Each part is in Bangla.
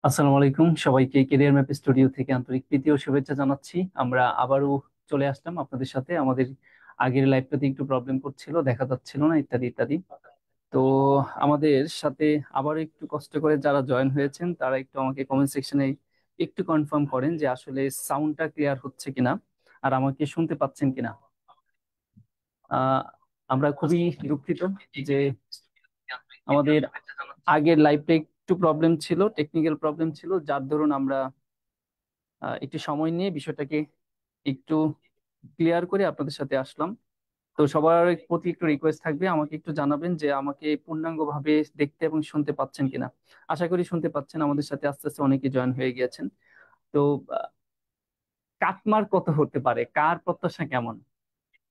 আসসালামু আলাইকুম সবাইকে ক্যারিয়ার ম্যাপ স্টুডিও থেকে আন্তরিক প্রীতি ও শুভেচ্ছা জানাচ্ছি। আমরা আবারও চলে আসলাম আপনাদের সাথে। আমাদের আগের লাইভটাতে একটু প্রবলেম করছিল, দেখা যাচ্ছিল না, ইত্যাদি ইত্যাদি। তো আমাদের সাথে আবারও একটু কষ্ট করে যারা জয়েন হয়েছেন তারা একটু আমাকে কমেন্ট সেকশনে একটু কনফার্ম করেন যে আসলে সাউন্ডটা ক্লিয়ার হচ্ছে কিনা আর আমাকে শুনতে পাচ্ছেন কিনা। আহ আমরা খুবই দুঃখিত যে আমাদের আগের লাইভটা একটু প্রবলেম ছিল, টেকনিক্যাল প্রবলেম ছিল, যার দরুন আমরা একটু সময় নিয়ে বিষয়টাকে একটু ক্লিয়ার করে আপনাদের সাথে আসলাম। তো সবার প্রতি একটু রিকোয়েস্ট থাকবে, আমাকে একটু জানাবেন যে আমাকে পূর্ণাঙ্গ ভাবে দেখতে এবং শুনতে পাচ্ছেন কিনা। আশা করি শুনতে পাচ্ছেন। আমাদের সাথে আস্তে আস্তে অনেকে জয়েন হয়ে গিয়েছেন। তো কাটমার কত হতে পারে, কার প্রত্যাশা কেমন,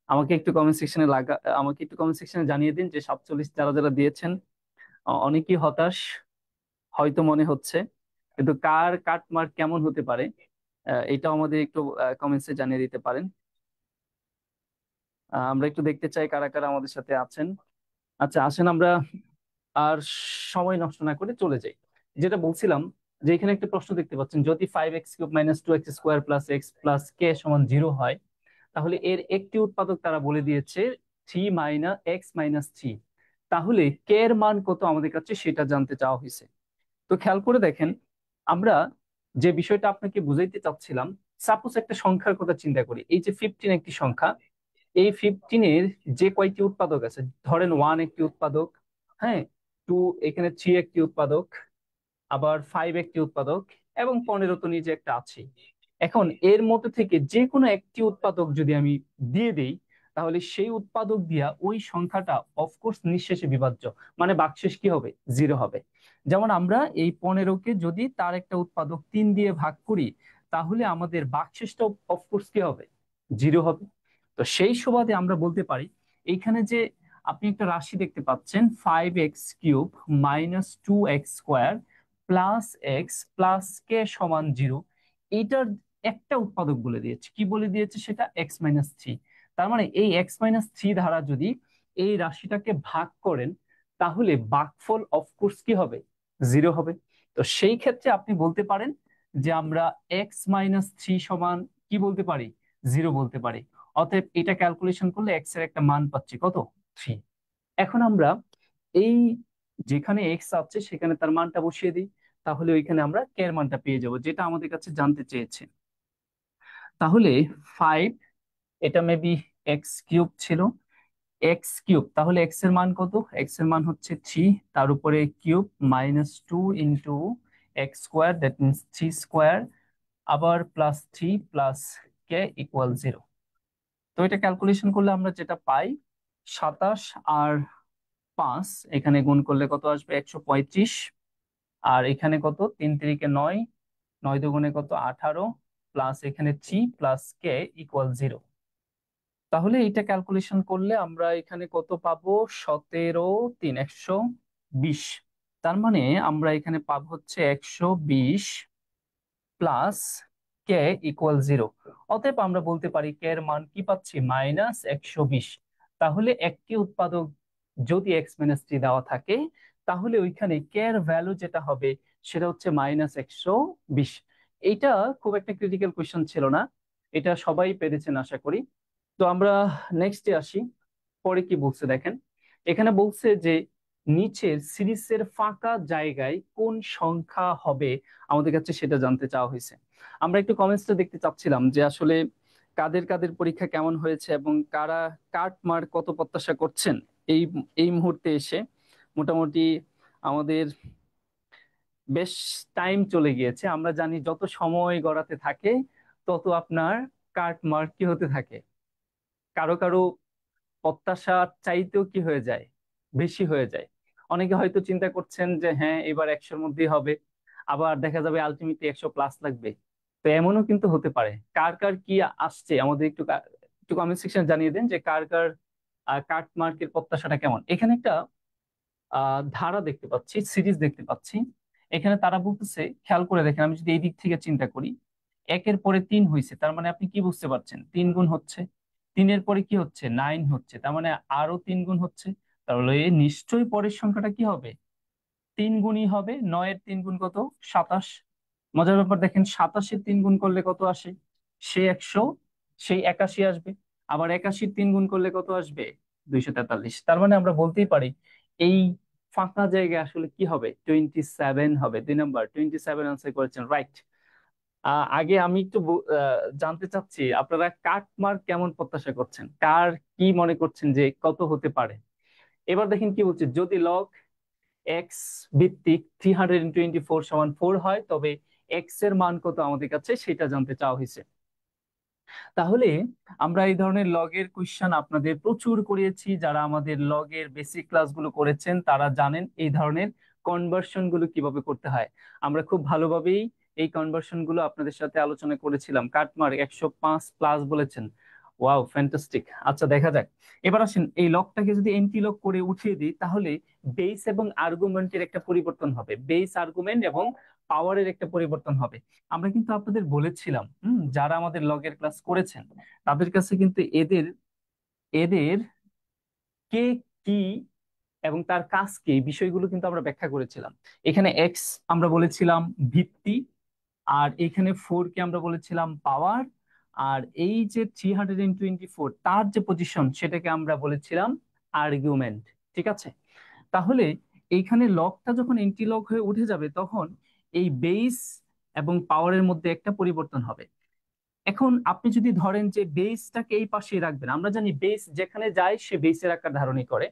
আমাকে একটু কমেন্ট সেকশনে আমাকে একটু কমেন্ট সেকশনে জানিয়ে দিন যে 47 যারা যারা দিয়েছেন অনেকেই হতাশ হয়তো মনে হচ্ছে, কিন্তু কার কাটমার কেমন হতে পারে এটাও আমাদের একটু কমেন্টসে জানিয়ে দিতে পারেন। আমরা একটু দেখতে চাই কারা কারা আমাদের সাথে আছেন। আচ্ছা, আসেন আমরা আর সময় নষ্ট না করে চলে যাই। যেটা বলছিলাম, যে এখানে একটা প্রশ্ন দেখতে পাচ্ছেন, যদি 5x³ - 2x² + x + k = 0 হয়, তাহলে এর একটি উৎপাদক তারা বলে দিয়েছে 3 - x - 3। তাহলে কে এর মান কত আমাদের কাছে সেটা জানতে চাওয়া হয়েছে। তো খেয়াল করে দেখেন, আমরা যে বিষয়টা আপনাকে বুঝাইতে চাচ্ছিলাম, সাপোজ একটা সংখ্যার কথা চিন্তা করি। এই যে 15 একটি সংখ্যা, এই 15-এর যে কয়টি উৎপাদক আছে, ধরেন 1 একটি উৎপাদক, হ্যাঁ, 2, এখানে 3 একটি উৎপাদক, আবার 5 একটি উৎপাদক, এবং 15 তো নিজে একটা আছে। এখন এর মধ্যে থেকে যে কোনো একটি উৎপাদক যদি আমি দিয়ে দেই, তাহলে সেই উৎপাদক দিয়া ওই সংখ্যাটা অফকোর্স নিঃশেষে বিভাজ্য, মানে ভাগশেষ কি হবে, 0 হবে। যেমন আমরা এই 15-কে যদি তার একটা উৎপাদক 3 দিয়ে ভাগ করি, তাহলে আমাদের ভাগশেষটা অফকোর্স কি হবে, 0 হবে। তো সেই সুবাদে আমরা বলতে পারি, এইখানে যে আপনি একটা রাশি দেখতে পাচ্ছেন, 5x³ - 2x² +x + k = 0, এইটার একটা উৎপাদক বলে দিয়েছে। কি বলে দিয়েছে সেটা, x - 3। তার মানে এই x - 3 দ্বারা যদি এই রাশিটাকে ভাগ করেন, তাহলে ভাগফল অফকোর্স কি হবে, 0 হবে। তো সেই ক্ষেত্রে আপনি বলতে পারেন যে আমরা x - 3 সমান কি বলতে পারি, 0 বলতে পারি। অতএব এটা ক্যালকুলেশন করলে এক্স এর একটা মান পাচ্ছি কত, 3। এখন আমরা এই যেখানে এক্স আছে সেখানে তার মানটা বসিয়ে দিই, তাহলে ওইখানে আমরা কে এর মানটা পেয়ে যাব, যেটা আমাদের কাছে জানতে চেয়েছে। তাহলে 5, এটা মেবি x³ ছিল, x³ তাহলে এক্স এর মান কত, এক্স এর মান হচ্ছে 3, তার উপরে কিউব -2 × x², দ্যাট মিনস 3², আবার +3 + k = 0। তো এটা ক্যালকুলেশন করলে আমরা যেটা পাই, 27 আর 5 এখানে গুণ করলে কত আসবে, 135। আর এখানে কত, 3 × 3 = 9, 9 × 2 = কত, 18, প্লাস এখানে 3 + k = 0। তাহলে এটা ক্যালকুলেশন করলে আমরা এখানে কত পাবো, 17 3 120। তার মানে আমরা এখানে পাবো হচ্ছে 120 প্লাস k = 0। অতএব আমরা বলতে পারি কে এর মান কি পাচ্ছি, -120। তাহলে একটি উৎপাদক যদি x - 3 দেওয়া থাকে, তাহলে ওইখানে কে এর ভ্যালু যেটা হবে সেটা হচ্ছে -120। এইটা খুব একটা ক্রিটিক্যাল কোয়েশ্চেন ছিল না, এটা সবাই পেরেছেন আশা করি। তো আমরা নেক্সটে আসি। পরে কি বলছে দেখেন, এখানে বলছে যে নিচের সিরিজের ফাঁকা জায়গায় কোন সংখ্যা হবে আমাদের কাছে সেটা জানতে চাওয়া হয়েছে। আমরা একটু কমেন্টসটা দেখতে চাচ্ছিলাম যে আসলে কাদের কাদের পরীক্ষা কেমন হয়েছে এবং কারা কাট মার্ক কত প্রত্যাশা করছেন এই এই মুহূর্তে এসে। মোটামুটি আমাদের বেশ টাইম চলে গিয়েছে। আমরা জানি যত সময় গড়াতে থাকে তত আপনার কাট মার্ক কি হতে থাকে, কারো কারো প্রত্যাশার চাইতেও কি হয়ে যায়, বেশি হয়ে যায়। অনেকে হয়তো চিন্তা করছেন যে হ্যাঁ এবার 100-র মধ্যেই হবে, আবার দেখা যাবে আলটিমেটলি 100+ লাগবে। তো এমনও কিন্তু হতে পারে। কার কার কি আসছে আমাদের একটু একটু কমেন্ট সেকশন জানিয়ে দেন যে কার কার কাট মার্কের প্রত্যাশাটা কেমন। এখানে একটা ধারা দেখতে পাচ্ছি, সিরিজ দেখতে পাচ্ছি। এখানে তারা বলতেছে, খেয়াল করে দেখেন, আমি যদি এই দিক থেকে চিন্তা করি, 1-এর পরে 3 হয়েছে, তার মানে আপনি কি বুঝতে পারছেন, 3 গুণ হচ্ছে। 3-এর পরে কি হচ্ছে, 9 হচ্ছে, তার মানে আরো 3 গুণ হচ্ছে। তাহলে নিশ্চয়ই পরের সংখ্যাটা কি হবে, 3 গুণই হবে, 9-এর 3 গুণ কত? 27। মজার ব্যাপার দেখেন, 27-এর 3 গুণ করলে কত আসে? সে 100, সেই 81 আসবে। আবার 81-র 3 গুণ করলে কত আসবে? 243। তার মানে আমরা বলতেই পারি এই ফাঁকা জায়গায় আসলে কি হবে? 27 হবে। 2 নম্বর 27 আনসার করেছেন, রাইট। আগে আমি একটু জানতে চাচ্ছি আপনারা কাট মার্ক কেমন প্রত্যাশা করছেন, কার কি মনে করছেন যে কত হতে পারে? এবার দেখেন কি বলছে, যদি লগ এক্স ভিত্তিক 324 = 4 হয়, তবে এক্স এর মান কত আমাদের কাছে সেটা জানতে চাওয়া হয়েছে। তাহলে আমরা এই ধরনের লগের কোশ্চেন আপনাদের প্রচুর করিয়েছি। যারা আমাদের লগের বেসিক ক্লাসগুলো করেছেন তারা জানেন এই ধরনের কনভার্সন গুলো কিভাবে করতে হয়। আমরা খুব ভালোভাবেই এই কনভার্সন গুলো আপনাদের সাথে আলোচনা করেছিলাম। কাটমার্ক 105+ বলেছেন, ওয়াও ফ্যান্টাস্টিক। আচ্ছা দেখা যাক। এবার আসেন, এই লগটাকে যদি এন্টি লগ করে উঠিয়ে দিই, তাহলে বেস এবং আর্গুমেন্টের একটা পরিবর্তন হবে, বেস আর্গুমেন্ট এবং পাওয়ারের একটা পরিবর্তন হবে। আমরা কিন্তু আপনাদের বলেছিলাম, যারা আমাদের লগের ক্লাস করেছেন তাদের কাছে কিন্তু এদের এদের কে কি এবং তার কাজ কি, এই বিষয়গুলো কিন্তু আমরা ব্যাখ্যা করেছিলাম। এখানে এক্স আমরা বলেছিলাম ভিত্তি, আর এখানে 4 কে আমরা বলেছিলাম পাওয়ার, আর এই যে 324 তার যে পজিশন সেটাকে আমরা বলেছিলাম আর্গুমেন্ট। ঠিক আছে? তাহলে এইখানে লগটা যখন এন্টি লগ হয়ে উঠে যাবে, তখন এই বেস এবং পাওয়ারের মধ্যে একটা পরিবর্তন হবে। এখন আপনি যদি ধরেন যে বেসটাকে এই পাশে রাখবেন, আমরা জানি বেস যেখানে যায় সে বেসের আকার ধারণই করে,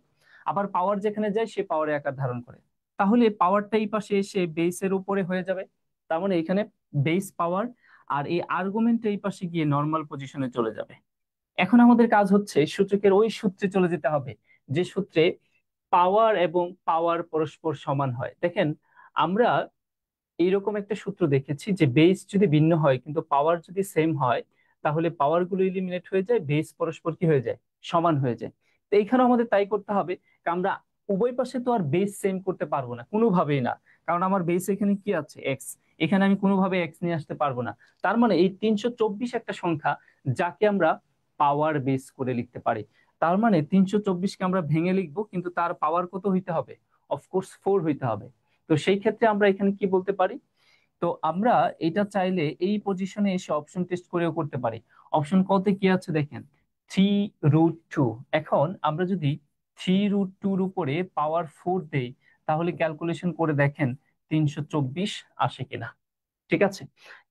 আবার পাওয়ার যেখানে যায় সে পাওয়ারের আকার ধারণ করে। তাহলে পাওয়ারটা এই পাশে এসে বেসের উপরে হয়ে যাবে। তার মানে এখানে বেস পাওয়ার, আর এই আর্গুমেন্ট এই পাশে গিয়ে নর্মাল পজিশনে চলে যাবে। এখন আমাদের কাজ হচ্ছে সূচকের ওই সূত্রে চলে যেতে হবে যে সূত্রে পাওয়ার এবং পাওয়ার পরস্পর সমান হয়। দেখেন, আমরা এইরকম একটা সূত্র দেখেছি যে বেস যদি ভিন্ন হয় কিন্তু পাওয়ার যদি সেম হয়, তাহলে পাওয়ার গুলো ইলিমিনেট হয়ে যায়, বেস পরস্পর কি হয়ে যায়? সমান হয়ে যায়। তো এইখানে আমাদের তাই করতে হবে, কারণ আমরা উভয় পাশে তো আর বেস সেম করতে পারবো না, কোনোভাবেই না। কারণ আমার বেস এখানে কি আছে? এক্স। এখানে আমি কোনোভাবে এক্স নিয়ে আসতে পারবো না। তার মানে এই 324 একটা সংখ্যা, যাকে আমরা পাওয়ার বেস করে লিখতে পারি। তার মানে 324-কে আমরা ভেঙে লিখবো, কিন্তু তার পাওয়ার কত হইতে হবে? অফকোর্স 4 হইতে হবে। তো সেই ক্ষেত্রে আমরা এখানে কি বলতে পারি? তো আমরা এটা চাইলে এই পজিশনে এসে অপশন টেস্ট করেও করতে পারি। অপশন কতে কি আছে দেখেন, 3√2। এখন আমরা যদি 3√2-র উপরে পাওয়ার 4 দেই, তাহলে ক্যালকুলেশন করে দেখেন 324 আসে কিনা। ঠিক আছে?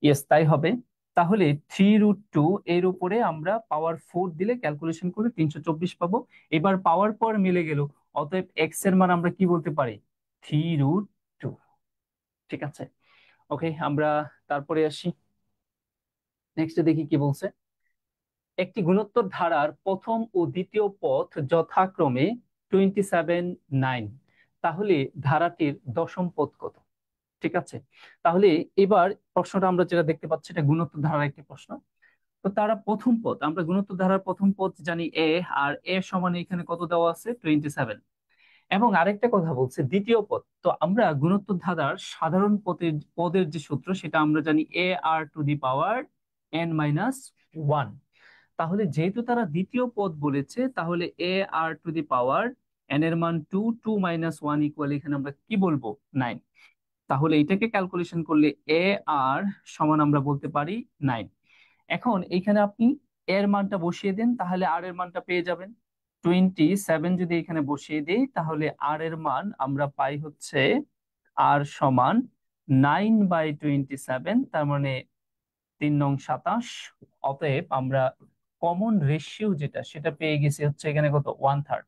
ইয়েস, তাই হবে। তাহলে 3√2 এর উপরে আমরা পাওয়ার 4 দিলে ক্যালকুলেশন করে 324 পাবো। এবার পাওয়ার পর মিলে গেল, অতএব এক্স এর মান আমরা কি বলতে পারি? 3√2। ঠিক আছে? ওকে, আমরা তারপরে আসি, নেক্সট দেখি কি বলছে। একটি গুণোত্তর ধারার প্রথম ও দ্বিতীয় পথ যথাক্রমে 27, 9, তাহলে ধারাটির দশম পথ কত? ঠিক আছে? তাহলে এবার প্রশ্নটা আমরা যেটা দেখতে পাচ্ছি, এটা গুণোত্তর ধারার একটি প্রশ্ন। তো তারা প্রথম পদ, আমরা গুণোত্তর ধারার প্রথম পদ জানি এ, আর এ সমান এখানে কত দেওয়া আছে? 27। এবং আরেকটা কথা বলছে দ্বিতীয় পদ, তো আমরা গুণোত্তর ধারার সাধারণ পদের পদের যে সূত্র সেটা আমরা জানি AR⁻n−1। তাহলে যেহেতু তারা দ্বিতীয় পদ বলেছে, তাহলে AR⁻n এর মান 2, 2 - 1 ইকুয়াল এখানে আমরা কি বলবো? 9। তাহলে এটাকে ক্যালকুলেশন করলে AR সমান আমরা বলতে পারি 9। এখন এইখানে আপনি এর মানটা বসিয়ে দেন, তাহলে আর এর মানটা পেয়ে যাবেন। 27 যদি এখানে বসিয়ে দেই, তাহলে আর এর মান আমরা পাই হচ্ছে আর সমান 9/27, তার মানে 3 নং 27। অতএব আমরা কমন রেশিও যেটা সেটা পেয়ে গেছি হচ্ছে এখানে কত? 1/3।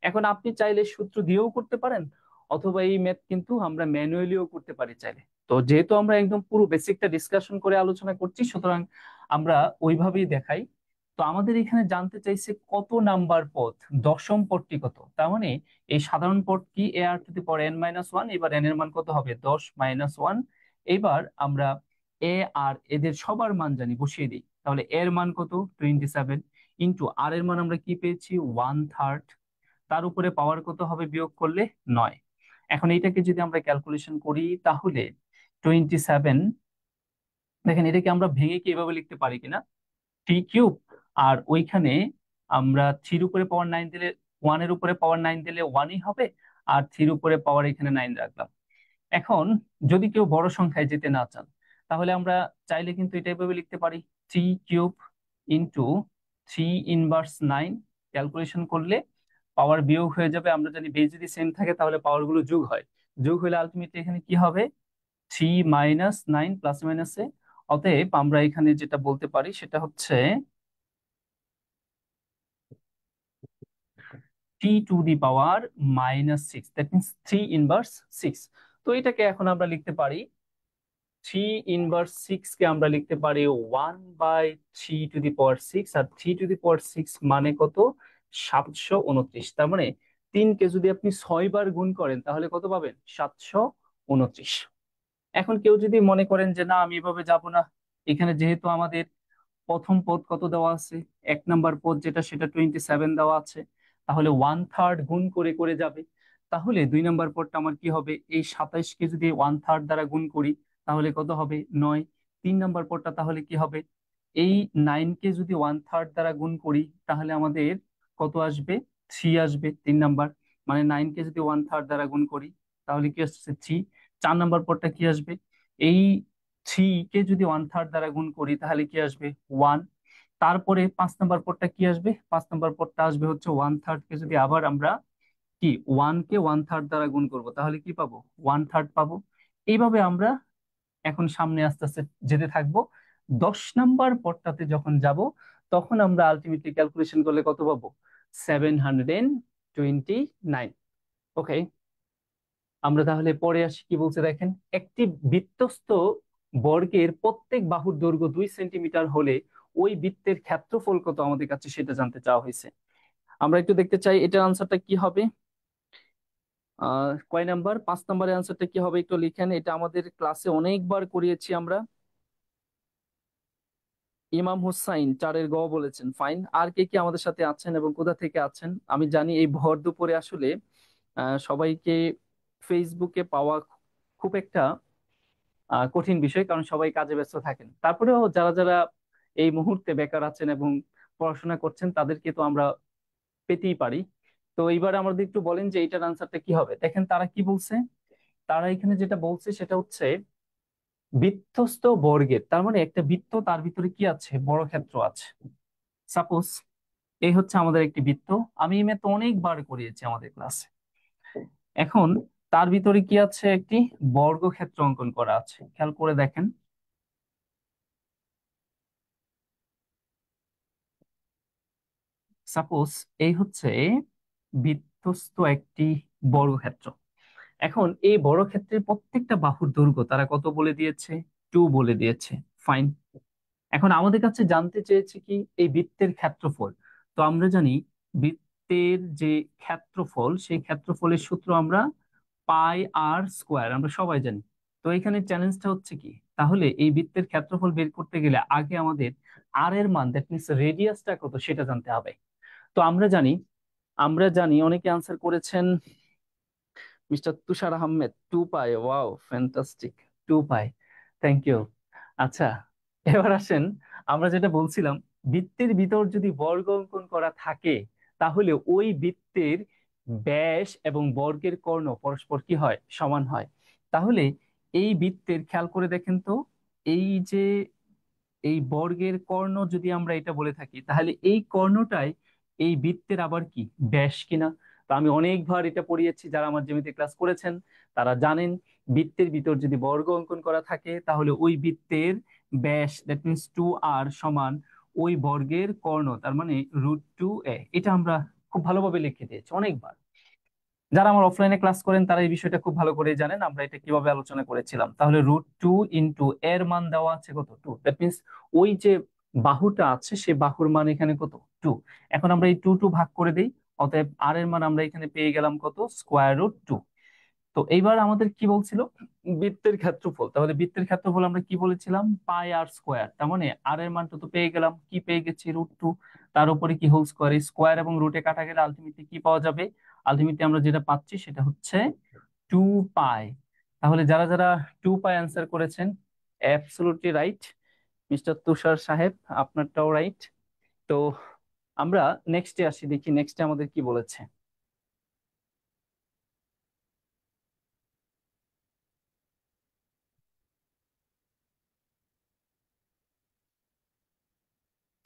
এখন আপনি চাইলে সূত্র দিয়েও করতে পারেন, অথবা এই ম্যাথ কিন্তু আমরা ম্যানুয়ালিও করতে পারি চাইলে। তো যেহেতু আমরা একদম পুরো বেসিকটা ডিসকাশন করে আলোচনা করছি, সুতরাং আমরা ওইভাবেই দেখাই। তো আমাদের এখানে জানতে চাইছে কত নাম্বার পদ, দশম পদটি কত। তার মানে এই সাধারণ পদ কি? AR⁻n−1। এবার n এর মান কত হবে? 10-1। এবার আমরা এ আর এদের সবার মান জানি, বসিয়ে দিই। তাহলে এর মান কত? 27 ইন্টু আর এর মান আমরা কি পেয়েছি? 1/3। তার উপরে পাওয়ার কত হবে বিয়োগ করলে? 9। এখন এইটাকে যদি আমরা ক্যালকুলেশন করি, তাহলে 27, দেখেন এটাকে আমরা ভেঙে কি এভাবে লিখতে পারি কিনা, 3³ আর ওইখানে আমরা 3-র উপরে পাওয়ার 9 দিলে, 1-এর উপরে পাওয়ার 9 দিলে 1ই হবে, আর 3-র উপরে পাওয়ার এখানে 9 রাখলাম। এখন যদি কেউ বড় সংখ্যায় যেতে না চান, তাহলে আমরা চাইলে কিন্তু এটা এভাবে লিখতে পারি, 3 কিউব ইন্টু 3 ইনভার্স 9। ক্যালকুলেশন করলে পাওয়ার বিয়োগ হয়ে যাবে। আমরা জানি বেজ যদি সেম থাকে তাহলে পাওয়ার গুলো যোগ হয়, যোগ হলে আলটিমেটলি এখানে কি হবে, 3 - 9 প্লাস মাইনাসে। অতএব আমরা এখানে যেটা বলতে পারি সেটা হচ্ছে t⁻⁻6, দ্যাট মিনস 3 ইনভার্স 6। তো এটাকে এখন আমরা লিখতে পারি, 3 ইনভার্স 6 কে আমরা লিখতে পারি 1/3⁶, আর 3⁶ মানে কত, 729। তার মানে 3 কে যদি আপনি 6 বার গুণ করেন তাহলে কত পাবেন, 729। এখন কেউ যদি মনে করেন যে না আমি এভাবে যাব না, এখানে যেহেতু আমাদের প্রথম পদ কত দেওয়া আছে, 1 নাম্বার পদ যেটা সেটা 27 দেওয়া আছে, তাহলে 1/3 গুণ করে করে যাবে। তাহলে 2 নাম্বার পদটা আমার কি হবে, এই 27কে যদি 1/3 দ্বারা গুণ করি তাহলে কত হবে, 9। 3 নাম্বার পদটা তাহলে কি হবে, এই 9কে যদি 1/3 দ্বারা গুণ করি তাহলে আমাদের কত আসবে, 3 আসবে 3 নাম্বার। মানে 9কে যদি 1/3 দ্বারা গুণ করি তাহলে কি আসছে, 3। 4 নাম্বার পদটা কি আসবে, এই 3 কে যদি 1/3 দ্বারা গুণ করি তাহলে কি আসবে, 1। তারপরে 5 নাম্বার পদটা কি আসবে, 5 নাম্বার পদটা আসবে হচ্ছে 1/3 কে যদি আবার আমরা কি 1 কে 1/3 দ্বারা গুণ করব তাহলে কি পাবো, 1/3 পাবো। এইভাবে আমরা এখন সামনে আস্তে আস্তে যেতে থাকবো। 10 নাম্বার পদটাতে যখন যাব তখন আমরা আলটিমেটলি ক্যালকুলেশন করলে কত পাবো, 729। ওকে, আমরা তাহলে পরে আসি, কি বলছে দেখেন, একটি বৃত্তস্থ বর্গের প্রত্যেক বাহুর দৈর্ঘ্য 2 সেন্টিমিটার হলে ওই বৃত্তের ক্ষেত্রফল কত আমাদের কাছে সেটা জানতে চাওয়া হয়েছে। আমরা একটু দেখতে চাই এটার আনসারটা কি হবে। কয় নাম্বার, 5 নাম্বারের আনসারটা কি হবে একটু লিখেন, এটা আমাদের ক্লাসে অনেকবার করিয়েছি আমরা। ইমাম হুসাইন 4-এর গ বলেছেন, ফাইন। আর কে কি আমাদের সাথে আছেন এবং কোথা থেকে আছেন? আমি জানি এই ভর দুপুরে আসলে সবাইকে ফেসবুকে পাওয়া খুব একটা কঠিন বিষয়, কারণ সবাই কাজে ব্যস্ত থাকেন। তারপরেও যারা যারা এই মুহূর্তে বেকার আছেন এবং পড়াশোনা করছেন তাদেরকে তো আমরা পেতেই পারি। তো এইবার আমাদের একটু বলেন যে এটার আনসারটা কি হবে। দেখেন তারা কি বলছে, তারা এখানে যেটা বলছে সেটা হচ্ছে বৃত্তস্থ বর্গের, তার মানে একটা বৃত্ত তার ভিতরে কি আছে, বর্গক্ষেত্র আছে। সাপোজ এই হচ্ছে আমাদের একটি বৃত্ত, আমি এই ম্যাথ অনেকবার করিয়েছি আমাদের ক্লাসে। এখন তার ভিতরে কি আছে, একটি বর্গক্ষেত্র অঙ্কন করা আছে, খেয়াল করে দেখেন। সাপোজ এই হচ্ছে বৃত্তস্থ একটি বর্গক্ষেত্র। এখন এই বর্গক্ষেত্রের প্রত্যেকটা বাহুর দৈর্ঘ্য তারা কত বলে দিয়েছে, 2 বলে দিয়েছে, ফাইন। এখন আমাদের কাছে জানতে চেয়েছে কি, এই বৃত্তের ক্ষেত্রফল। তো আমরা জানি বৃত্তের যে ক্ষেত্রফল, সেই ক্ষেত্রফলের সূত্র আমরা πr², আমরা সবাই জানি। তো এখানে চ্যালেঞ্জটা হচ্ছে কি, তাহলে এই বৃত্তের ক্ষেত্রফল বের করতে গেলে আগে আমাদের আর এর মান, দ্যাট মিনস রেডিয়াসটা কত সেটা জানতে হবে। তো আমরা জানি অনেকে আনসার করেছেন, mister Tushar Ahmed 2π, wow fantastic, 2π, thank you. আচ্ছা, এবার আসেন, আমরা যেটা বলছিলাম, বৃত্তের ভিতর যদি বর্গ অঙ্কন করা থাকে তাহলে ওই বৃত্তের ব্যাস এবং বর্গের কর্ণ পরস্পর কি হয়, সমান হয়। তাহলে এই বৃত্তের খেয়াল করে দেখেন তো, এই যে এই বর্গের কর্ণ যদি আমরা এটা বলে থাকি তাহলে এই কর্ণটাই এই বৃত্তের আবার কি, ব্যাস কিনা। তো আমি অনেকবার এটা পড়িয়েছি, যারা আমার জ্যামিতি ক্লাস করেছেন তারা জানেন, বৃত্তের ভিতর যদি বর্গ অঙ্কন করা থাকে তাহলে ওই বৃত্তের ব্যাস, দ্যাট মিনস 2r সমান ওই বর্গের কর্ণ, তার মানে √2a। এটা আমরা খুব ভালোভাবে লিখে দিয়েছি অনেকবার। যারা আমার অফলাইনে ক্লাস করেন তারা এই বিষয়টা খুব ভালো করে জানেন আমরা এটা কিভাবে আলোচনা করেছিলাম। তাহলে √2 ইন্টু এর মান দেওয়া আছে কত, 2, দ্যাট মিনস ওই যে বাহুটা আছে সে বাহুর মান এখানে কত, 2। এখন আমরা এই 2 ভাগ করে দিই, অতএব আর এর মান আমরা এখানে পেয়ে গেলাম কত, √2। তো এইবার আমাদের কি বলছিল, বৃত্তের ক্ষেত্রফল। তাহলে বৃত্তের ক্ষেত্রফল আমরা কি বলেছিলাম, πr²। তার মানে আর এর মানটা তো পেয়ে গেলাম, কি পেয়ে গেছি, √2। তার উপরে কি হোল স্কোয়ার, স্কোয়ার এবং রুটে কাটা গেলে আলটিমেটলি কি পাওয়া যাবে, আলটিমেটলি আমরা যেটা পাচ্ছি সেটা হচ্ছে 2π। তাহলে যারা যারা 2π অ্যান্সার করেছেন, অ্যাবসলিউটলি রাইট। মিস্টার তুষার সাহেব আপনারটাও রাইট। তো আমরা নেক্সটে আসি, দেখি নেক্সটে আমাদের কি বলেছে।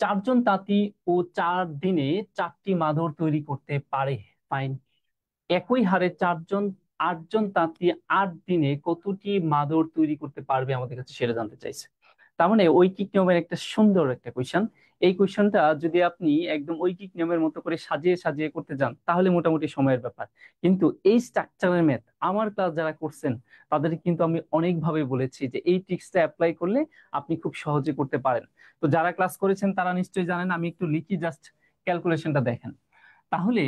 চারজন তাঁতি ও 4 দিনে 4টি মাদুর তৈরি করতে পারে। ফাইন। একই হারে 8জন তাঁতি 8 দিনে কতটি মাদুর তৈরি করতে পারবে আমাদের কাছে সেটা জানতে চাইছে। তার মানে ঐকিক নিয়মের একটা সুন্দর একটা কোয়েশ্চেন। এই কোয়েশ্চেনটা যদি আপনি একদম ঐকিক নিয়মের মতো করে সাজিয়ে সাজিয়ে করতে যান তাহলে মোটামুটি সময়ের ব্যাপার। কিন্তু এই স্ট্রাকচারের ম্যাথ আমার ক্লাস যারা করছেন তাদের কিন্তু আমি অনেকভাবে বলেছি যে এই ট্রিক্সটা অ্যাপ্লাই করলে আপনি খুব সহজে করতে পারেন। তো যারা ক্লাস করেছেন তারা নিশ্চয়ই জানেন, আমি একটু লিখি, জাস্ট ক্যালকুলেশনটা দেখেন। তাহলে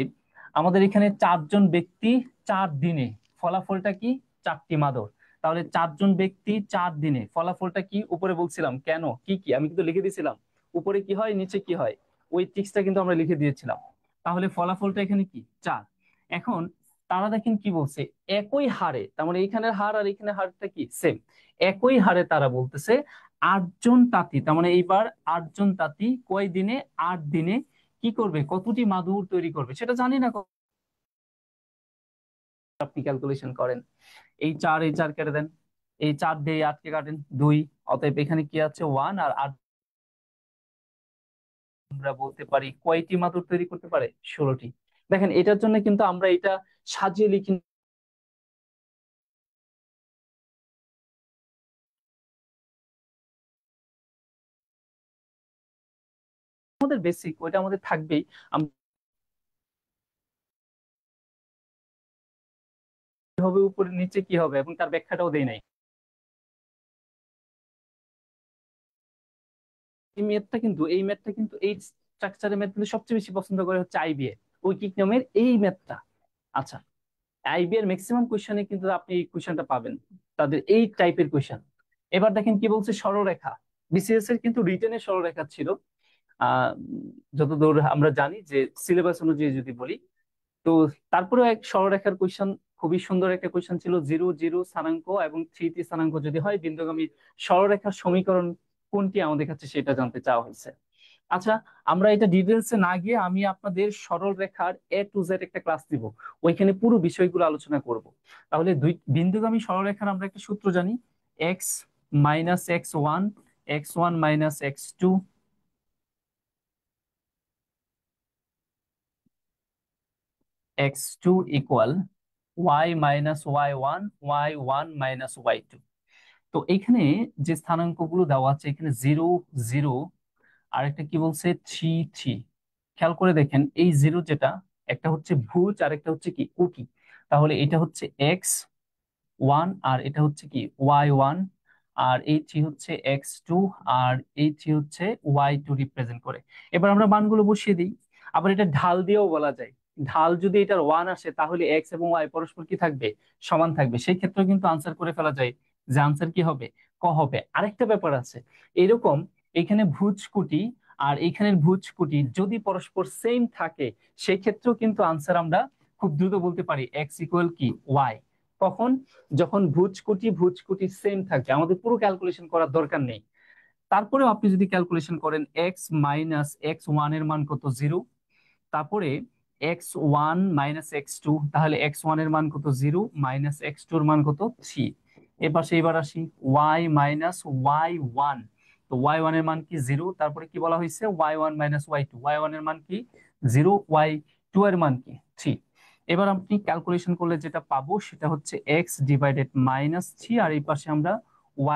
আমাদের এখানে 4জন ব্যক্তি 4 দিনে, ফলাফলটা কি? 4টি মাদুর। তাহলে 4জন ব্যক্তি 4 দিনে, ফলাফলটা কি? উপরে বলছিলাম কেন কি কি আমি কিন্তু লিখে দিয়েছিলাম। উপরে কি হয় নিচে কি হয় ওই ট্রিক্সটা কিন্তু আমরা লিখে দিয়েছিলাম। তাহলে ফলাফলটা এখানে কি? 4। এখন তারা দেখেন কি বলছে, একই হারে, তার মানে এইখানের হার আর এখানে হারটা কি সেম। একই হারে তারা বলতেছে 8জন তাঁতি, তার মানে এইবার 8জন তাঁতি কয় দিনে? 8 দিনে কি করবে, কতটি মাদুর তৈরি করবে সেটা জানি না। আপনি ক্যালকুলেশন করেন, এই চার কেটে দেন, এই 4 দিয়ে 8কে কাটেন 2। অতএব এখানে কি আছে? 1 আর 8। আমরা বলতে পারি কয়টি মাদুর তৈরি করতে পারে? 16টি। দেখেন এটার জন্য কিন্তু আমরা এটা সাজিয়ে লিখি, আমাদের বেসিক ওইটা আমাদের থাকবেই। আমরা কি হবে উপরে নিচে কি হবে এবং তার ব্যাখ্যাটাও দেই নাই। এই ম্যাথটা কিন্তু এই স্ট্রাকচারের ম্যাথ কিন্তু সবচেয়ে বেশি পছন্দ করে হচ্ছে আইবিএ, ঐকিক নিয়মের এই ম্যাথটা। আচ্ছা, আইবি এর ম্যাক্সিমাম কোশ্চেনে কিন্তু আপনি এই কোশ্চেনটা পাবেন, তাদের এই টাইপের কোশ্চেন। এবার দেখেন কি বলছে, সরলরেখা। বিসিএস এর কিন্তু রিটেনের সরলরেখা ছিল। আহ যতদূর আমরা জানি যে সিলেবাস অনুযায়ী যদি বলি, তো তারপরে এক সরলরেখার কোশ্চেন, খুবই সুন্দর একটা কোশ্চেন ছিল, 0 0 স্থানাঙ্ক এবং 3 স্থানাঙ্ক যদি হয় বিন্দুগামী সরলরেখার সমীকরণ কোনটি আমাদের কাছে সেটা জানতে চাওয়া হয়েছে। আচ্ছা, আমরা এটা ডিটেলসে না গিয়ে আমি আপনাদের সরল রেখার A to Z একটা ক্লাস দিব, ওইখানে পুরো বিষয়গুলো আলোচনা করব। তাহলে দুই বিন্দুগামী সরলরেখার আমরা একটা সূত্র জানি, x - x1, x1 - x2, x2 equal y - y1, y1 - y2। তো এখানে যে স্থানাঙ্কগুলো দেওয়া আছে, এখানে 0 0, আর একটা কি বলছে 3 3। খেয়াল করে দেখেন এই জিরো যেটা, একটা হচ্ছে ভুজ আর একটা হচ্ছে কি কুকি। তাহলে এটা হচ্ছে x1 আর এটা হচ্ছে কি y1, আর এই 3 হচ্ছে x2, আর এই 3 হচ্ছে y2 রিপ্রেজেন্ট করে। এবার আমরা মানগুলো বসিয়ে দিই। আবার এটা ঢাল দিয়েও বলা যায়, ঢাল যদি এটার 1 আসে তাহলে এক্স এবং ওয়াই পরস্পর কি থাকবে? সমান থাকবে। সেই ক্ষেত্রে কিন্তু আনসার করে ফেলা যায় যে আনসার কি হবে? ক হবে। আরেকটা ব্যাপার আছে এরকম, এখানে ভুজকুটি আর এইখানের ভুজকুটি যদি পরস্পর সেম থাকে সেই ক্ষেত্রেও কিন্তু আনসার আমরা খুব দ্রুত বলতে পারি এক্স ইকুয়াল কি ওয়াই। কখন? যখন ভুজকুটি ভুজকুটি সেম থাকবে, আমাদের পুরো ক্যালকুলেশন করার দরকার নেই। তারপরেও আপনি যদি ক্যালকুলেশন করেন, x - x1 এর মান কত? 0। তারপরে x1 - x2, তাহলে x1 এর মান কত? 0, -x2 এর মান কত? 3। এবার আসি y - y1। তো y1 এর মান কি? 0। তারপরে কি বলা হয়েছে? y1 - y2, y1 এর মান কি? 0, y2 এর মান কি? 3। এবার আপনি ক্যালকুলেশন করলে যেটা পাবো সেটা হচ্ছে x/-3, আর এই পাশে আমরা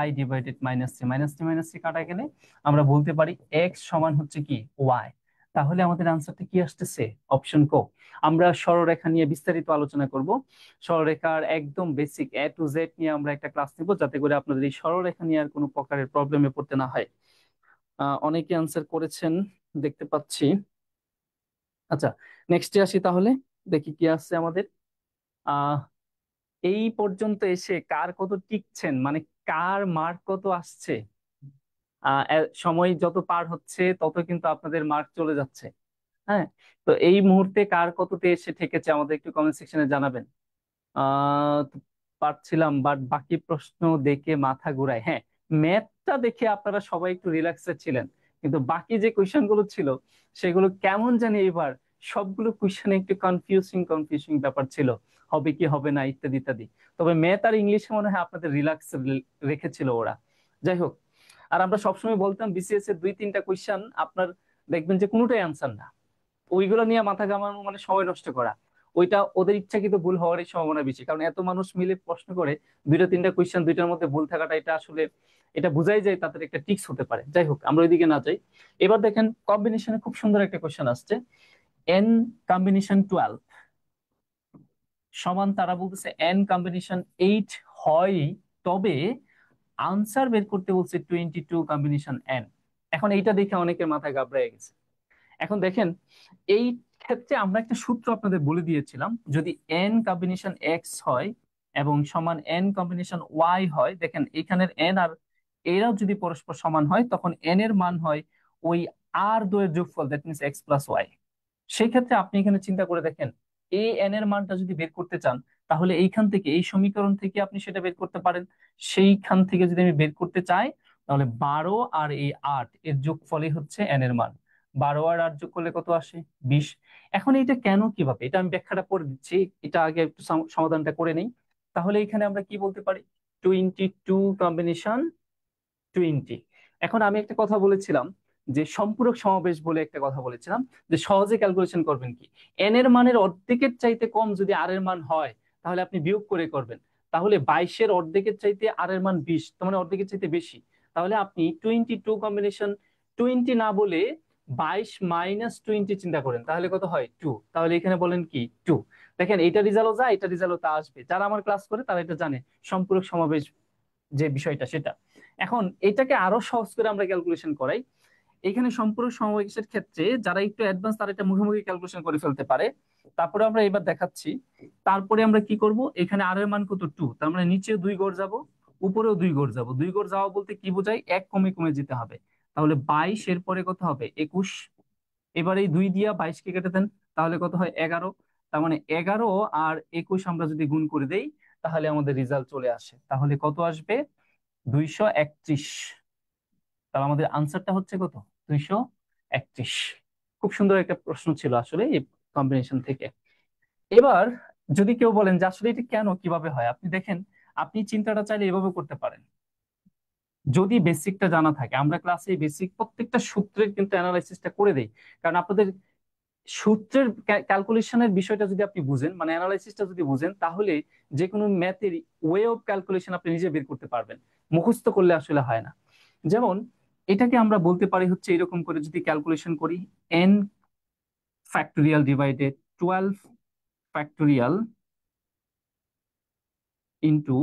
y/-3, -3 কাটা গেলে আমরা বলতে পারি x সমান হচ্ছে কি y। তাহলে আমাদের আনসারটা কি আসতেছে? অপশন ক। আমরা সরলরেখা নিয়ে বিস্তারিত আলোচনা করব, সরলরেখার একদম বেসিক A to Z নিয়ে আমরা একটা ক্লাস নিব, যাতে করে আপনাদের এই সরলরেখা নিয়ে আর কোনো প্রকারের প্রবলেমে পড়তে না হয়। অনেকে আনসার করেছেন দেখতে পাচ্ছি। আচ্ছা, নেক্সটে আসি তাহলে, দেখি কি আছে আমাদের। আহ এই পর্যন্ত এসে কার কত টিকছেন, মানে কার মার্ক কত আসছে? সময় যত পার হচ্ছে তত কিন্তু আপনাদের মার্ক চলে যাচ্ছে। হ্যাঁ, তো এই মুহূর্তে কার কততে এসে ঠেকেছে আমাদের একটু কমেন্ট সেকশনে জানাবেন। তো পারছিলাম, বাট বাকি প্রশ্ন দেখে মাথা ঘুরায়। হ্যাঁ, ম্যাথটা দেখে আপনারা সবাই একটু রিল্যাক্সে ছিলেন, কিন্তু বাকি যে কোয়েশ্চেন গুলো ছিল সেগুলো কেমন জানি এবার সবগুলো কোয়েশ্চেনে একটু কনফিউজিং কনফিউজিং ব্যাপার ছিল, হবে কি হবে না ইত্যাদি ইত্যাদি। তবে ম্যাথ আর ইংলিশে মনে হয় আপনাদের রিল্যাক্স রেখেছিল ওরা। যাই হোক, আর আমরা সবসময় বলতাম বিসিএস এর 2 3টা কোয়েশ্চেন আপনার দেখবেন যে কোনোটাই অ্যান্সার না। ওইগুলো নিয়ে মাথা ঘামানো মানে সময় নষ্ট করা। ওইটা ওদের ইচ্ছাকৃত ভুল হওয়ারই সম্ভাবনা বেশি, কারণ এত মানুষ মিলে প্রশ্ন করে দুইটা তিনটা কোয়েশ্চেন দুইটার মধ্যে ভুল থাকাটা, এটা আসলে এটা বোঝাই যায় তাদের একটা টিক্স হতে পারে। যাই হোক, আমরা ওইদিকে না যাই। এবার দেখেন কম্বিনেশনে খুব সুন্দর একটা কোয়েশ্চেন আসছে। এন কম্বিনেশন 12 সমান, তারা বলতেছে এন কম্বিনেশন 8 হয়, তবে আনসার বের করতে বলছে 22 কম্বিনেশন এন। এখন এইটা দেখে অনেকের মাথা ঘাবড়ে গেছে। এখন দেখেন, এই ক্ষেত্রে আমরা একটা সূত্র আপনাদের বলে দিয়েছিলাম, যদি এন কম্বিনেশন এক্স হয় এবং সমান এন কম্বিনেশন ওয়াই হয়, দেখেন এখানের এন আর এরাও যদি পরস্পর সমান হয়, তখন এন এর মান হয় ওই আর দ্বয়ের যোগফল, that means x plus y. সেই ক্ষেত্রে আপনি এখানে চিন্তা করে দেখেন, এই এন এর মানটা যদি বের করতে চান, তাহলে এইখান থেকে এই সমীকরণ থেকে আপনি সেটা বের করতে পারেন। সেইখান থেকে যদি আমি বের করতে চাই, তাহলে 12 আর এই 8 এর যোগফলই হচ্ছে এন এর মান। 12 আর 8 যোগ করলে কত আসে? 20। এখন এটা কেন, কিভাবে, এটা আমি ব্যাখ্যাটা করে দিচ্ছি। এটা আগে একটু সমাধানটা করে নেই। তাহলে এখানে আমরা কি বলতে পারি? 22 কম্বিনেশন 20। এখন আমি একটা কথা বলেছিলাম, যে সম্পূরক সমাবেশ বলে একটা কথা বলেছিলাম, যে সহজে ক্যালকুলেশন করবেন কি, এন এর মানের অর্ধেকের চাইতে কম যদি আর এর মান হয়, তাহলে আপনি বিয়োগ করে করবেন। তাহলে 22-এর অর্ধেকের চাইতে আর এর মান 20, তার মানে অর্ধেকের চাইতে বেশি। তাহলে আপনি 22 কম্বিনেশন 20 না বলে 22 - 20 চিন্তা করেন, তাহলে কত হয়? 2। তাহলে এখানে বলেন কি 2। দেখেন, এটা রেজাল্টও যা, এটা রেজাল্টও তা আসবে। যারা আমার ক্লাস করে তারা এটা জানে, সম্পূরক সমাবেশ যে বিষয়টা সেটা। এখন এটাকে আরো সহজ করে আমরা ক্যালকুলেশন করাই। এখানে সম্পূরক সমাবেশের ক্ষেত্রে যারা একটু অ্যাডভান্স, তারা এটা মুখে ক্যালকুলেশন করে ফেলতে পারে। তারপরে আমরা এবার দেখাচ্ছি। তারপরে আমরা কি করব, এখানে আর এর মান কত? 2, তার মানে নিচে 2 ঘর যাব, উপরেও 2 ঘর যাব। 2 ঘর যাওয়া বলতে কি বোঝায়? এক কমে কমে যেতে হবে। তাহলে 22 এর পরে কত হবে? 21। এবার এই 2 দিয়া 22 কে কেটে দেন, তাহলে কত হয়? 11। তার মানে 11 আর 21 আমরা যদি গুণ করে দেই, তাহলে আমাদের রেজাল্ট চলে আসে। তাহলে কত আসবে? 231। তাহলে আমাদের আনসারটা হচ্ছে কত? 231। খুব সুন্দর একটা প্রশ্ন ছিল আসলে এই কম্বিনেশন থেকে। এবার যদি কেউ বলেন যে আসলে এটা কেন, কিভাবে হয়, আপনি দেখেন, আপনি চিন্তাটা চাইলে এভাবে করতে পারেন। যদি বেসিকটা জানা থাকে, আমরা ক্লাসে বেসিক প্রত্যেকটা সূত্রের কিন্তু অ্যানালাইসিসটা করে দেই। কারণ আপনাদের সূত্রের ক্যালকুলেশনের বিষয়টা যদি আপনি বুঝেন, মানে অ্যানালাইসিসটা যদি বুঝেন, তাহলে যে কোনো ম্যাথের ওয়ে অফ ক্যালকুলেশন আপনি নিজে বের করতে পারবেন। মুখস্থ করলে আসলে হয় না। যেমন এটাকে আমরা বলতে পারি হচ্ছে এরকম করে, যদি ক্যালকুলেশন করি, N factorial divided 12 factorial into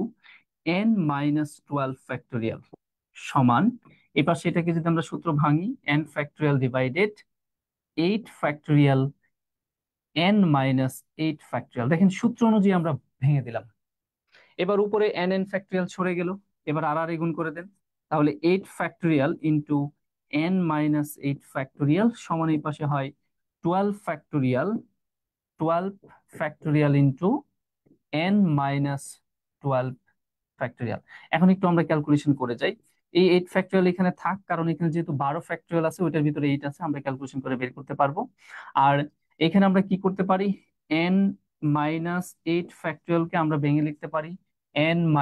n - 12 factorial সমান, এবার সেটাকে যদি আমরা সূত্র ভাঙি, N factorial divided 8 factorial n - 8 factorial. দেখেন সূত্র অনুযায়ী আমরা ভেঙে দিলাম। এবার উপরে এন এন ফ্যাক্টোরিয়াল সরে গেল। এবার আর আর গুণ করে দেন। তাহলে 8 ফ্যাক্টোরিয়াল ইন্টু n - 8 ফ্যাক্টোরিয়াল সমান, এই পাশে হয় 12 factorial, 12 factorial into n - 12 factorial. এখন একটু আমরা ক্যালকুলেশন করে যাই। এই 8 ফ্যাক্টোরিয়াল এখানে থাক, কারণ এখানে যেহেতু 12 ফ্যাক্টোরিয়াল আছে, ওইটার ভিতরে 8 আছে, আমরা ক্যালকুলেশন করে বের করতে পারবো। আর এখানে আমরা কি করতে পারি? n - 8 ফ্যাক্টোরিয়ালকে আমরা ভেঙে লিখতে পারি n -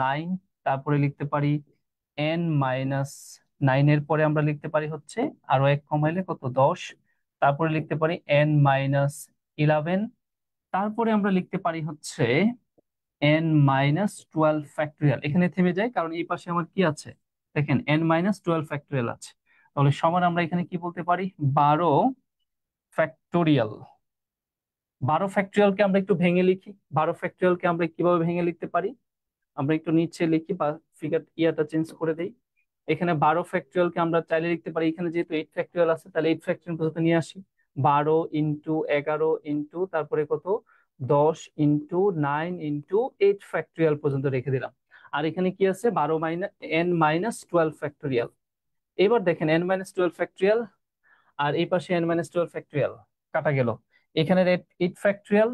9। তারপরে লিখতে পারি n - 9 এর পরে আমরা লিখতে পারি হচ্ছে আরো এক কমাইলে কত? 10। তারপরে লিখতে পারি n - 11। তারপরে আমরা লিখতে পারি হচ্ছে n - 12 ফ্যাক্টোরিয়াল। এখানে থেমে যায়, কারণ এই পাশে আমার কি আছে? দেখেন n - 12 ফ্যাক্টোরিয়াল আছে। তাহলে সমান আমরা এখানে কি বলতে পারি? 12 ফ্যাক্টোরিয়াল। 12 ফ্যাক্টোরিয়ালকে আমরা একটু ভেঙে লিখি। 12 ফ্যাক্টোরিয়ালকে আমরা কিভাবে ভেঙে লিখতে পারি? আমরা একটু নিচে লিখি বা ফিগার ইয়াটা চেঞ্জ করে দেই। এখানে 12 ফ্যাক্টোরিয়ালকে আমরা চাইলে লিখতে পারি, এখানে যেহেতু 8 ফ্যাক্টোরিয়াল আছে, তাহলে 8 ফ্যাক্টোরিয়াল পর্যন্ত নিয়ে আসি। 12 × 11 ইন্টু তারপরে কত? 10 × 9 ইন্টু 8 ফ্যাক্টোরিয়াল পর্যন্ত রেখে দিলাম। আর এখানে কি আছে? 12 - n - 12 ফ্যাক্টোরিয়াল। এবার দেখেন n - 12 ফ্যাক্টোরিয়াল আর এই পাশে n - 12 ফ্যাক্টোরিয়াল কাটা গেল। এখানে 8 ফ্যাক্টোরিয়াল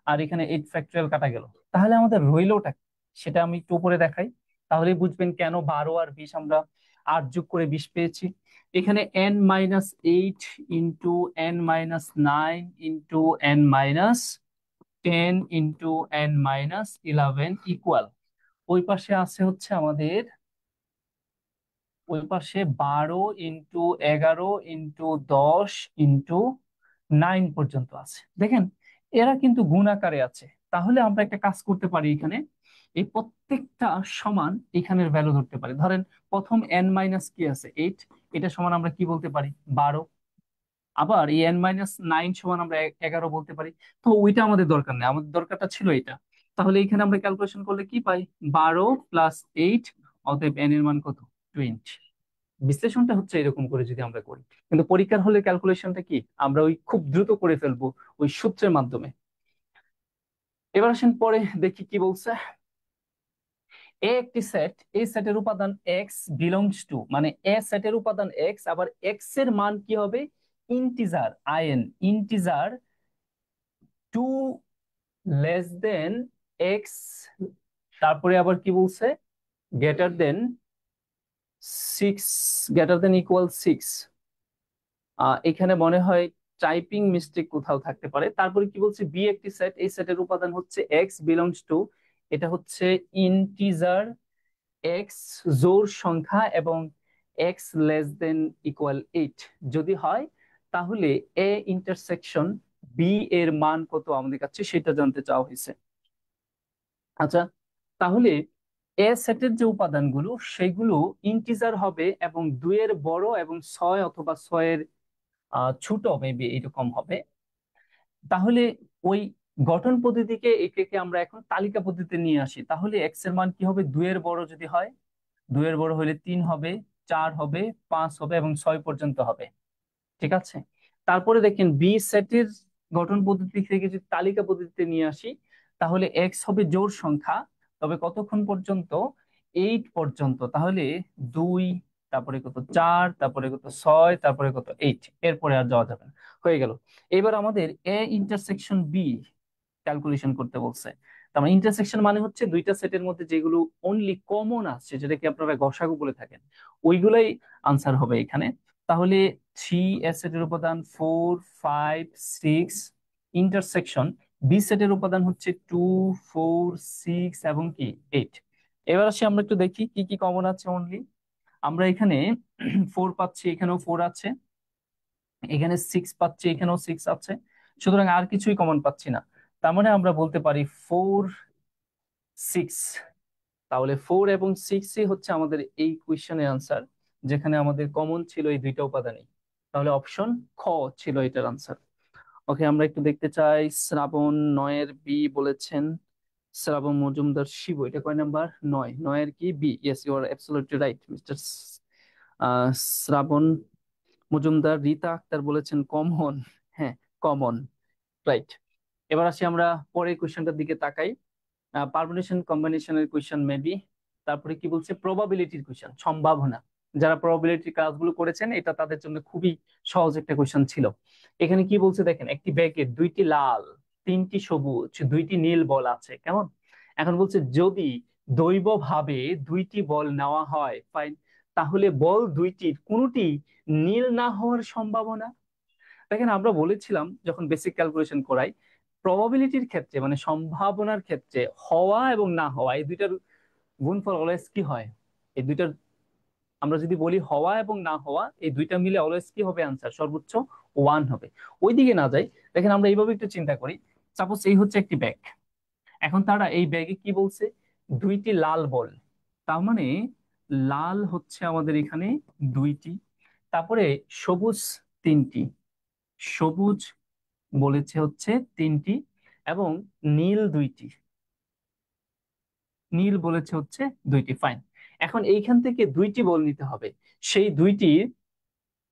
আর এখানে 8 ফ্যাক্টোরিয়াল কাটা গেল। তাহলে আমাদের রইলোটা কি? সেটা আমি একটু উপরে দেখাই, তাহলেই বুঝবেন কেন 12 আর 20 আমরা 8 যোগ করে 20 পেয়েছি। এখানে n - 8 into n - 9 into n - 10 into n - 11 equal, ওই পাশে আছে হচ্ছে আমাদের ওই পাশে 12 × 11 × 10 × 9 পর্যন্ত আছে। দেখেন এরা কিন্তু গুণ আকারে আছে। তাহলে আমরা একটা কাজ করতে পারি, এখানে এই প্রত্যেকটা সমান এখানের ভ্যালু ধরতে পারি। ধরেন প্রথম n মাইনাস কি আছে 8, এটা সমান আমরা কি বলতে পারি 12। আবার এই n-9 সমান আমরা 11 বলতে পারি। তো ওইটা আমাদের দরকার নেই, আমাদের দরকারটা ছিল এটা। তাহলে এখানে আমরা ক্যালকুলেশন করলে কি পাই, 12 + 8, অতএব n এর মান কত 20। বিশ্লেষণটা হচ্ছে এরকম করে যদি আমরা করি, কিন্তু পরীক্ষার হলে ক্যালকুলেশনটা কি আমরা ওই খুব দ্রুত করে ফেলবো ওই সূত্রের মাধ্যমে। এবার আসেন পরে দেখি কি বলছে। এ একটি সেট, এই সেটের উপাদান এক্স বিলংস টু, মানে এ সেটের উপাদান এক্স, আবার এক্স এর মান কি হবে ইন্টিজার ইন্টিজার 2 < x, তারপরে আবার কি বলছে greater than 6, greater than equal 6। এখানে মনে হয় টাইপিং মিস্টেক কোথাও থাকতে পারে। তারপরে কি বলছে বি একটি সেট, এই সেটের উপাদান হচ্ছে এক্স বিলংস টু, এটা হচ্ছে ইন্টিজার এক্স জোড় সংখ্যা এবং এক্স লেস দেন ইকুয়াল 8 যদি হয়, তাহলে এ ইন্টারসেকশন বি এর মান কত আমাদের কাছে সেটা জানতে চাওয়া হয়েছে। আচ্ছা, তাহলে এ সেটের যে উপাদানগুলো সেগুলো ইন্টিজার হবে এবং 2 এর বড় এবং 6 অথবা 6-এর ছোট মেবি এরকম হবে। তাহলে ওই গঠন পদ্ধতিকে এটাকে আমরা এখন তালিকা পদ্ধতিতে নিয়ে আসি। তাহলে এক্স এর মান কি হবে 2-এর বড় যদি হয়, 2-এর বড় হলে 3 হবে, 4 হবে, 5 হবে এবং 6 পর্যন্ত হবে। ঠিক আছে, তারপরে দেখেন বি সেটের গঠন পদ্ধতি থেকে যদি তালিকা পদ্ধতিতে নিয়ে আসি, তাহলে এক্স হবে জোড় সংখ্যা, তবে কতক্ষণ পর্যন্ত 8 পর্যন্ত। তাহলে 2, তারপরে কত 4, তারপরে কত 6, তারপরে কত 8, এরপরে আর যাওয়া যাবে না। হয়ে গেল। এবার আমাদের এ ইন্টারসেকশন বি ক্যালকুলেশন করতে বলছে। তার মানে ইন্টারসেকশন মানে হচ্ছে দুইটা সেটের মধ্যে যেগুলো অনলি কমন আসছে, যেটাকে আপনারা গসাগু বলে থাকেন, ওইগুলাই আনসার হবে এখানে। তাহলে 3 সেটের উপাদান 4, 5, 6, ইন্টারসেকশন বি সেটের উপাদান হচ্ছে 2, 4, 6 এবং কি 8। এবার আসি আমরা একটু দেখি কি কি কমন আছে অনলি। আমরা এখানে 4 পাচ্ছি, এখানেও 4 আছে, এখানে 6 পাচ্ছি, এখানেও 6 আছে, সুতরাং আর কিছুই কমন পাচ্ছি না। তার মানে আমরা বলতে পারি 4, 6। তাহলে 4 এবং 6ই হচ্ছে আমাদের এই কোয়েশ্চেনের আনসার, যেখানে আমাদের কমন ছিল এই দুইটা উপাদানই। তাহলে অপশন খ ছিল এটার আনসার। ওকে, আমরা একটু দেখতে চাই শ্রাবণ 9-এর বি বলেছেন। শ্রাবণ মজুমদার শিবু, এটা কয় নাম্বার 9, 9-এর কি B? Yes, you are absolutely right mister Shraban Majumdar. Rita Akter বলেছেন কমন, হ্যাঁ কমন, রাইট। এবার আসি আমরা পরের কোয়েশ্চেনটার দিকে তাকাই। পারমুটেশন কম্বিনেশনের কোয়েশ্চেন মেবি। তারপরে কি বলছে প্রবাবিলিটির কোয়েশ্চেন, সম্ভাবনা। যারা প্রবাবিলিটি কাজগুলো করেছেন এটা তাদের জন্য খুবই সহজ একটা কোয়েশ্চেন ছিল। এখানে কি বলছে দেখেন, একটি ব্যাগে 2টি লাল, 3টি সবুজ, 2টি নীল বল আছে, কেমন? এখন বলছে যদি দৈবভাবে 2টি বল নেওয়া হয় ফাইন, তাহলে বল দুইটির কোনটি নীল না হওয়ার সম্ভাবনা। দেখেন আমরা বলেছিলাম যখন বেসিক ক্যালকুলেশন করাই, প্রবাবিলিটির ক্ষেত্রে মানে সম্ভাবনার ক্ষেত্রে হওয়া এবং না হওয়া এই দুইটার গুণফল অলওয়েজ কি হয়, এই দুইটার আমরা যদি বলি হওয়া এবং না হওয়া এই দুইটা মিলে অলওয়েজ কি হবে আনসার, সর্বোচ্চ 1 হবে। ওইদিকে না যাই, দেখেন আমরা এইভাবে একটু চিন্তা করি। সাপোজ এই হচ্ছে একটি ব্যাগ, এখন তারা এই ব্যাগে কি বলছে 2টি লাল বল, তার মানে লাল হচ্ছে আমাদের এখানে 2টি, তারপরে সবুজ 3টি, সবুজ বলেছে হচ্ছে 3টি, এবং নীল 2টি, নীল বলেছে হচ্ছে 2টি, ফাইন। এখন এইখান থেকে 2টি বল নিতে হবে, সেই 2টি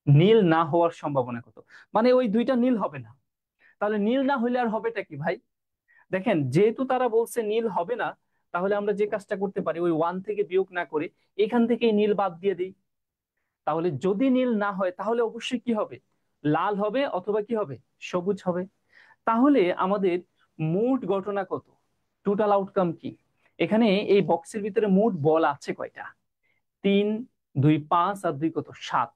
নীল না হওয়ার সম্ভাবনা কত, মানে ওই 2টা নীল হবে না। তাহলে নীল না হইলে আর হবেটা কি ভাই? দেখেন যেহেতু তারা বলছে নীল হবে না, তাহলে আমরা যে কাজটা করতে পারি ওই 1 থেকে বিয়োগ না করে এখান থেকে নীল বাদ দিয়ে দিই। তাহলে যদি নীল না হয় তাহলে অবশ্যই কি হবে, লাল হবে অথবা কি হবে, সবুজ হবে। তাহলে আমাদের মোট ঘটনা কত, টোটাল আউটকাম কি? এখানে এই বক্সের ভিতরে মোট বল আছে কয়টা, 3, 2, 5 আর 2 কত 7।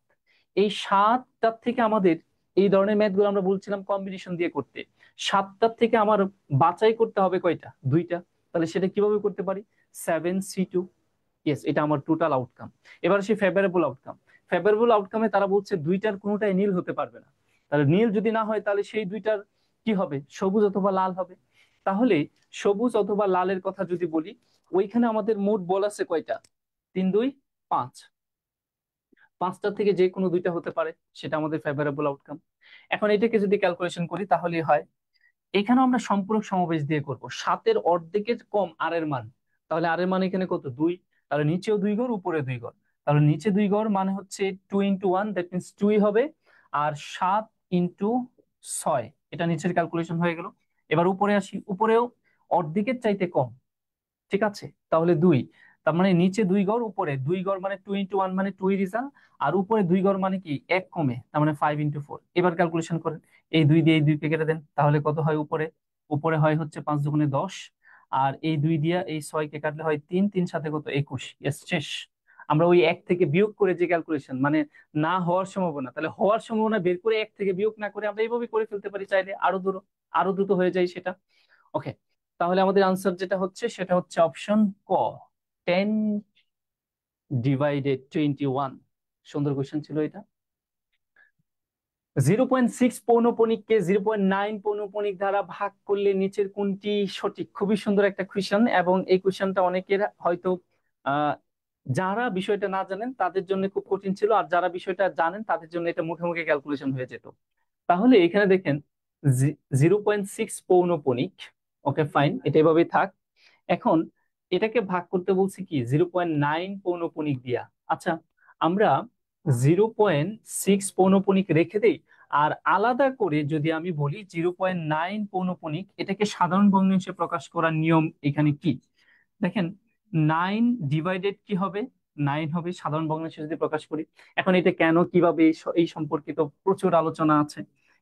এই 7টার থেকে আমাদের এই ধরনের ম্যাথ গুলো আমরা বলছিলাম কম্বিনেশন দিয়ে করতে, 7টার থেকে আমার বাছাই করতে হবে কয়টা, 2টা। তাহলে সেটা কিভাবে করতে পারি, 7c2, ইয়েস, এটা আমার টোটাল আউটকাম। এবার সেই ফেভারেবল আউটকাম, ফেভারেবল আউটকামে তারা বলছে দুইটার কোনোটাই নীল হতে পারবে না। তাহলে নীল যদি না হয় তাহলে সেই দুইটার কি হবে, সবুজ অথবা লাল হবে। তাহলে সবুজ অথবা লালের কথা যদি বলি, ওইখানে আমাদের মোট বল আছে কয়টা, 3 2 5, পাঁচটার থেকে যে কোনো দুইটা হতে পারে, সেটা আমাদের ফেভারেবল আউটকাম। এখন এটাকে যদি ক্যালকুলেশন করি তাহলে হয়, এখানেও আমরা সম্পূরক সমাবেশ দিয়ে করব, 7-এর অর্ধেকের কম আর এর মান। তাহলে আর এর মান এখানে কত, 2। তাহলে নিচেও 2 ঘর, উপরে 2 ঘর। তাহলে নিচে 2 ঘর মানে হচ্ছে 2 × 1, দ্যাট মিনস 2 হবে। আর 7 × 6, এটা নিচের ক্যালকুলেশন হয়ে গেল। এবার উপরে আসি, উপরেও অর্ধেকের চাইতে কম, ঠিক আছে, তাহলে 2। তার মানে নিচে 2 ঘর, উপরে 2 ঘর, মানে 2 × 1 মানে 2 রেজাল্ট। আর উপরে 2 ঘর মানে কি, এক কমে, তার মানে 5 × 4। এবার ক্যালকুলেশন করেন, এই 2 দিয়ে এই 2 কে কেটে দেন, তাহলে কত হয় উপরে, উপরে হয় হচ্ছে 5 × 2 = 10। আর এই 2 দিয়া এই 6 কে কাটলে হয় 3, 3 সাথে কত, 21। এস শেষ। আমরা ওই এক থেকে বিয়োগ করে যে ক্যালকুলেশন, মানে না হওয়ার সম্ভাবনা, তাহলে হওয়ার সম্ভাবনা বের করে এক থেকে বিয়োগ না করে আমরা এইভাবে করে ফেলতে পারি চাইলে, আরো দ্রুত হয়ে যায় সেটা। ওকে, তাহলে আমাদের আনসার যেটা হচ্ছে সেটা হচ্ছে অপশন ক, 10/21। সুন্দর কোয়েশ্চেন ছিল এটা। 0.6 পৌনঃপুনিককে 0.9 পৌনঃপুনিক দ্বারা ভাগ করলে নিচের কোনটি সঠিক? খুবই সুন্দর একটা কোয়েশ্চেন, এবং এই কোয়েশ্চেনটা অনেকের হয়তো আহ যারা বিষয়টা না জানেন তাদের জন্য খুব কঠিন ছিল, আর যারা বিষয়টা জানেন তাদের জন্য এটা মুখে মুখে ক্যালকুলেশন হয়ে যেত। তাহলে এখানে দেখেন 0.6 পৌনঃপুনিক, ওকে ফাইন, এটা এভাবেই থাক। এখন এটাকে ভাগ করতে বলছি কি 0.9 পৌনঃপুনিক দিয়া। আচ্ছা, আমরা 0.6 পৌনঃপুনিক রেখে দেই। আর আলাদা করে যদি আমি বলি 0.9 পৌনঃপুনিক, এটাকে সাধারণ ভগ্নাংশে প্রকাশ করার নিয়ম এখানে কি, দেখেন, 9 কি হবে, 9 হবে সাধারণ ভগ্নাংশে যদি প্রকাশ করি। এখন এটা কেন, কিভাবে, এই সম্পর্কিত প্রচুর আলোচনা আছে।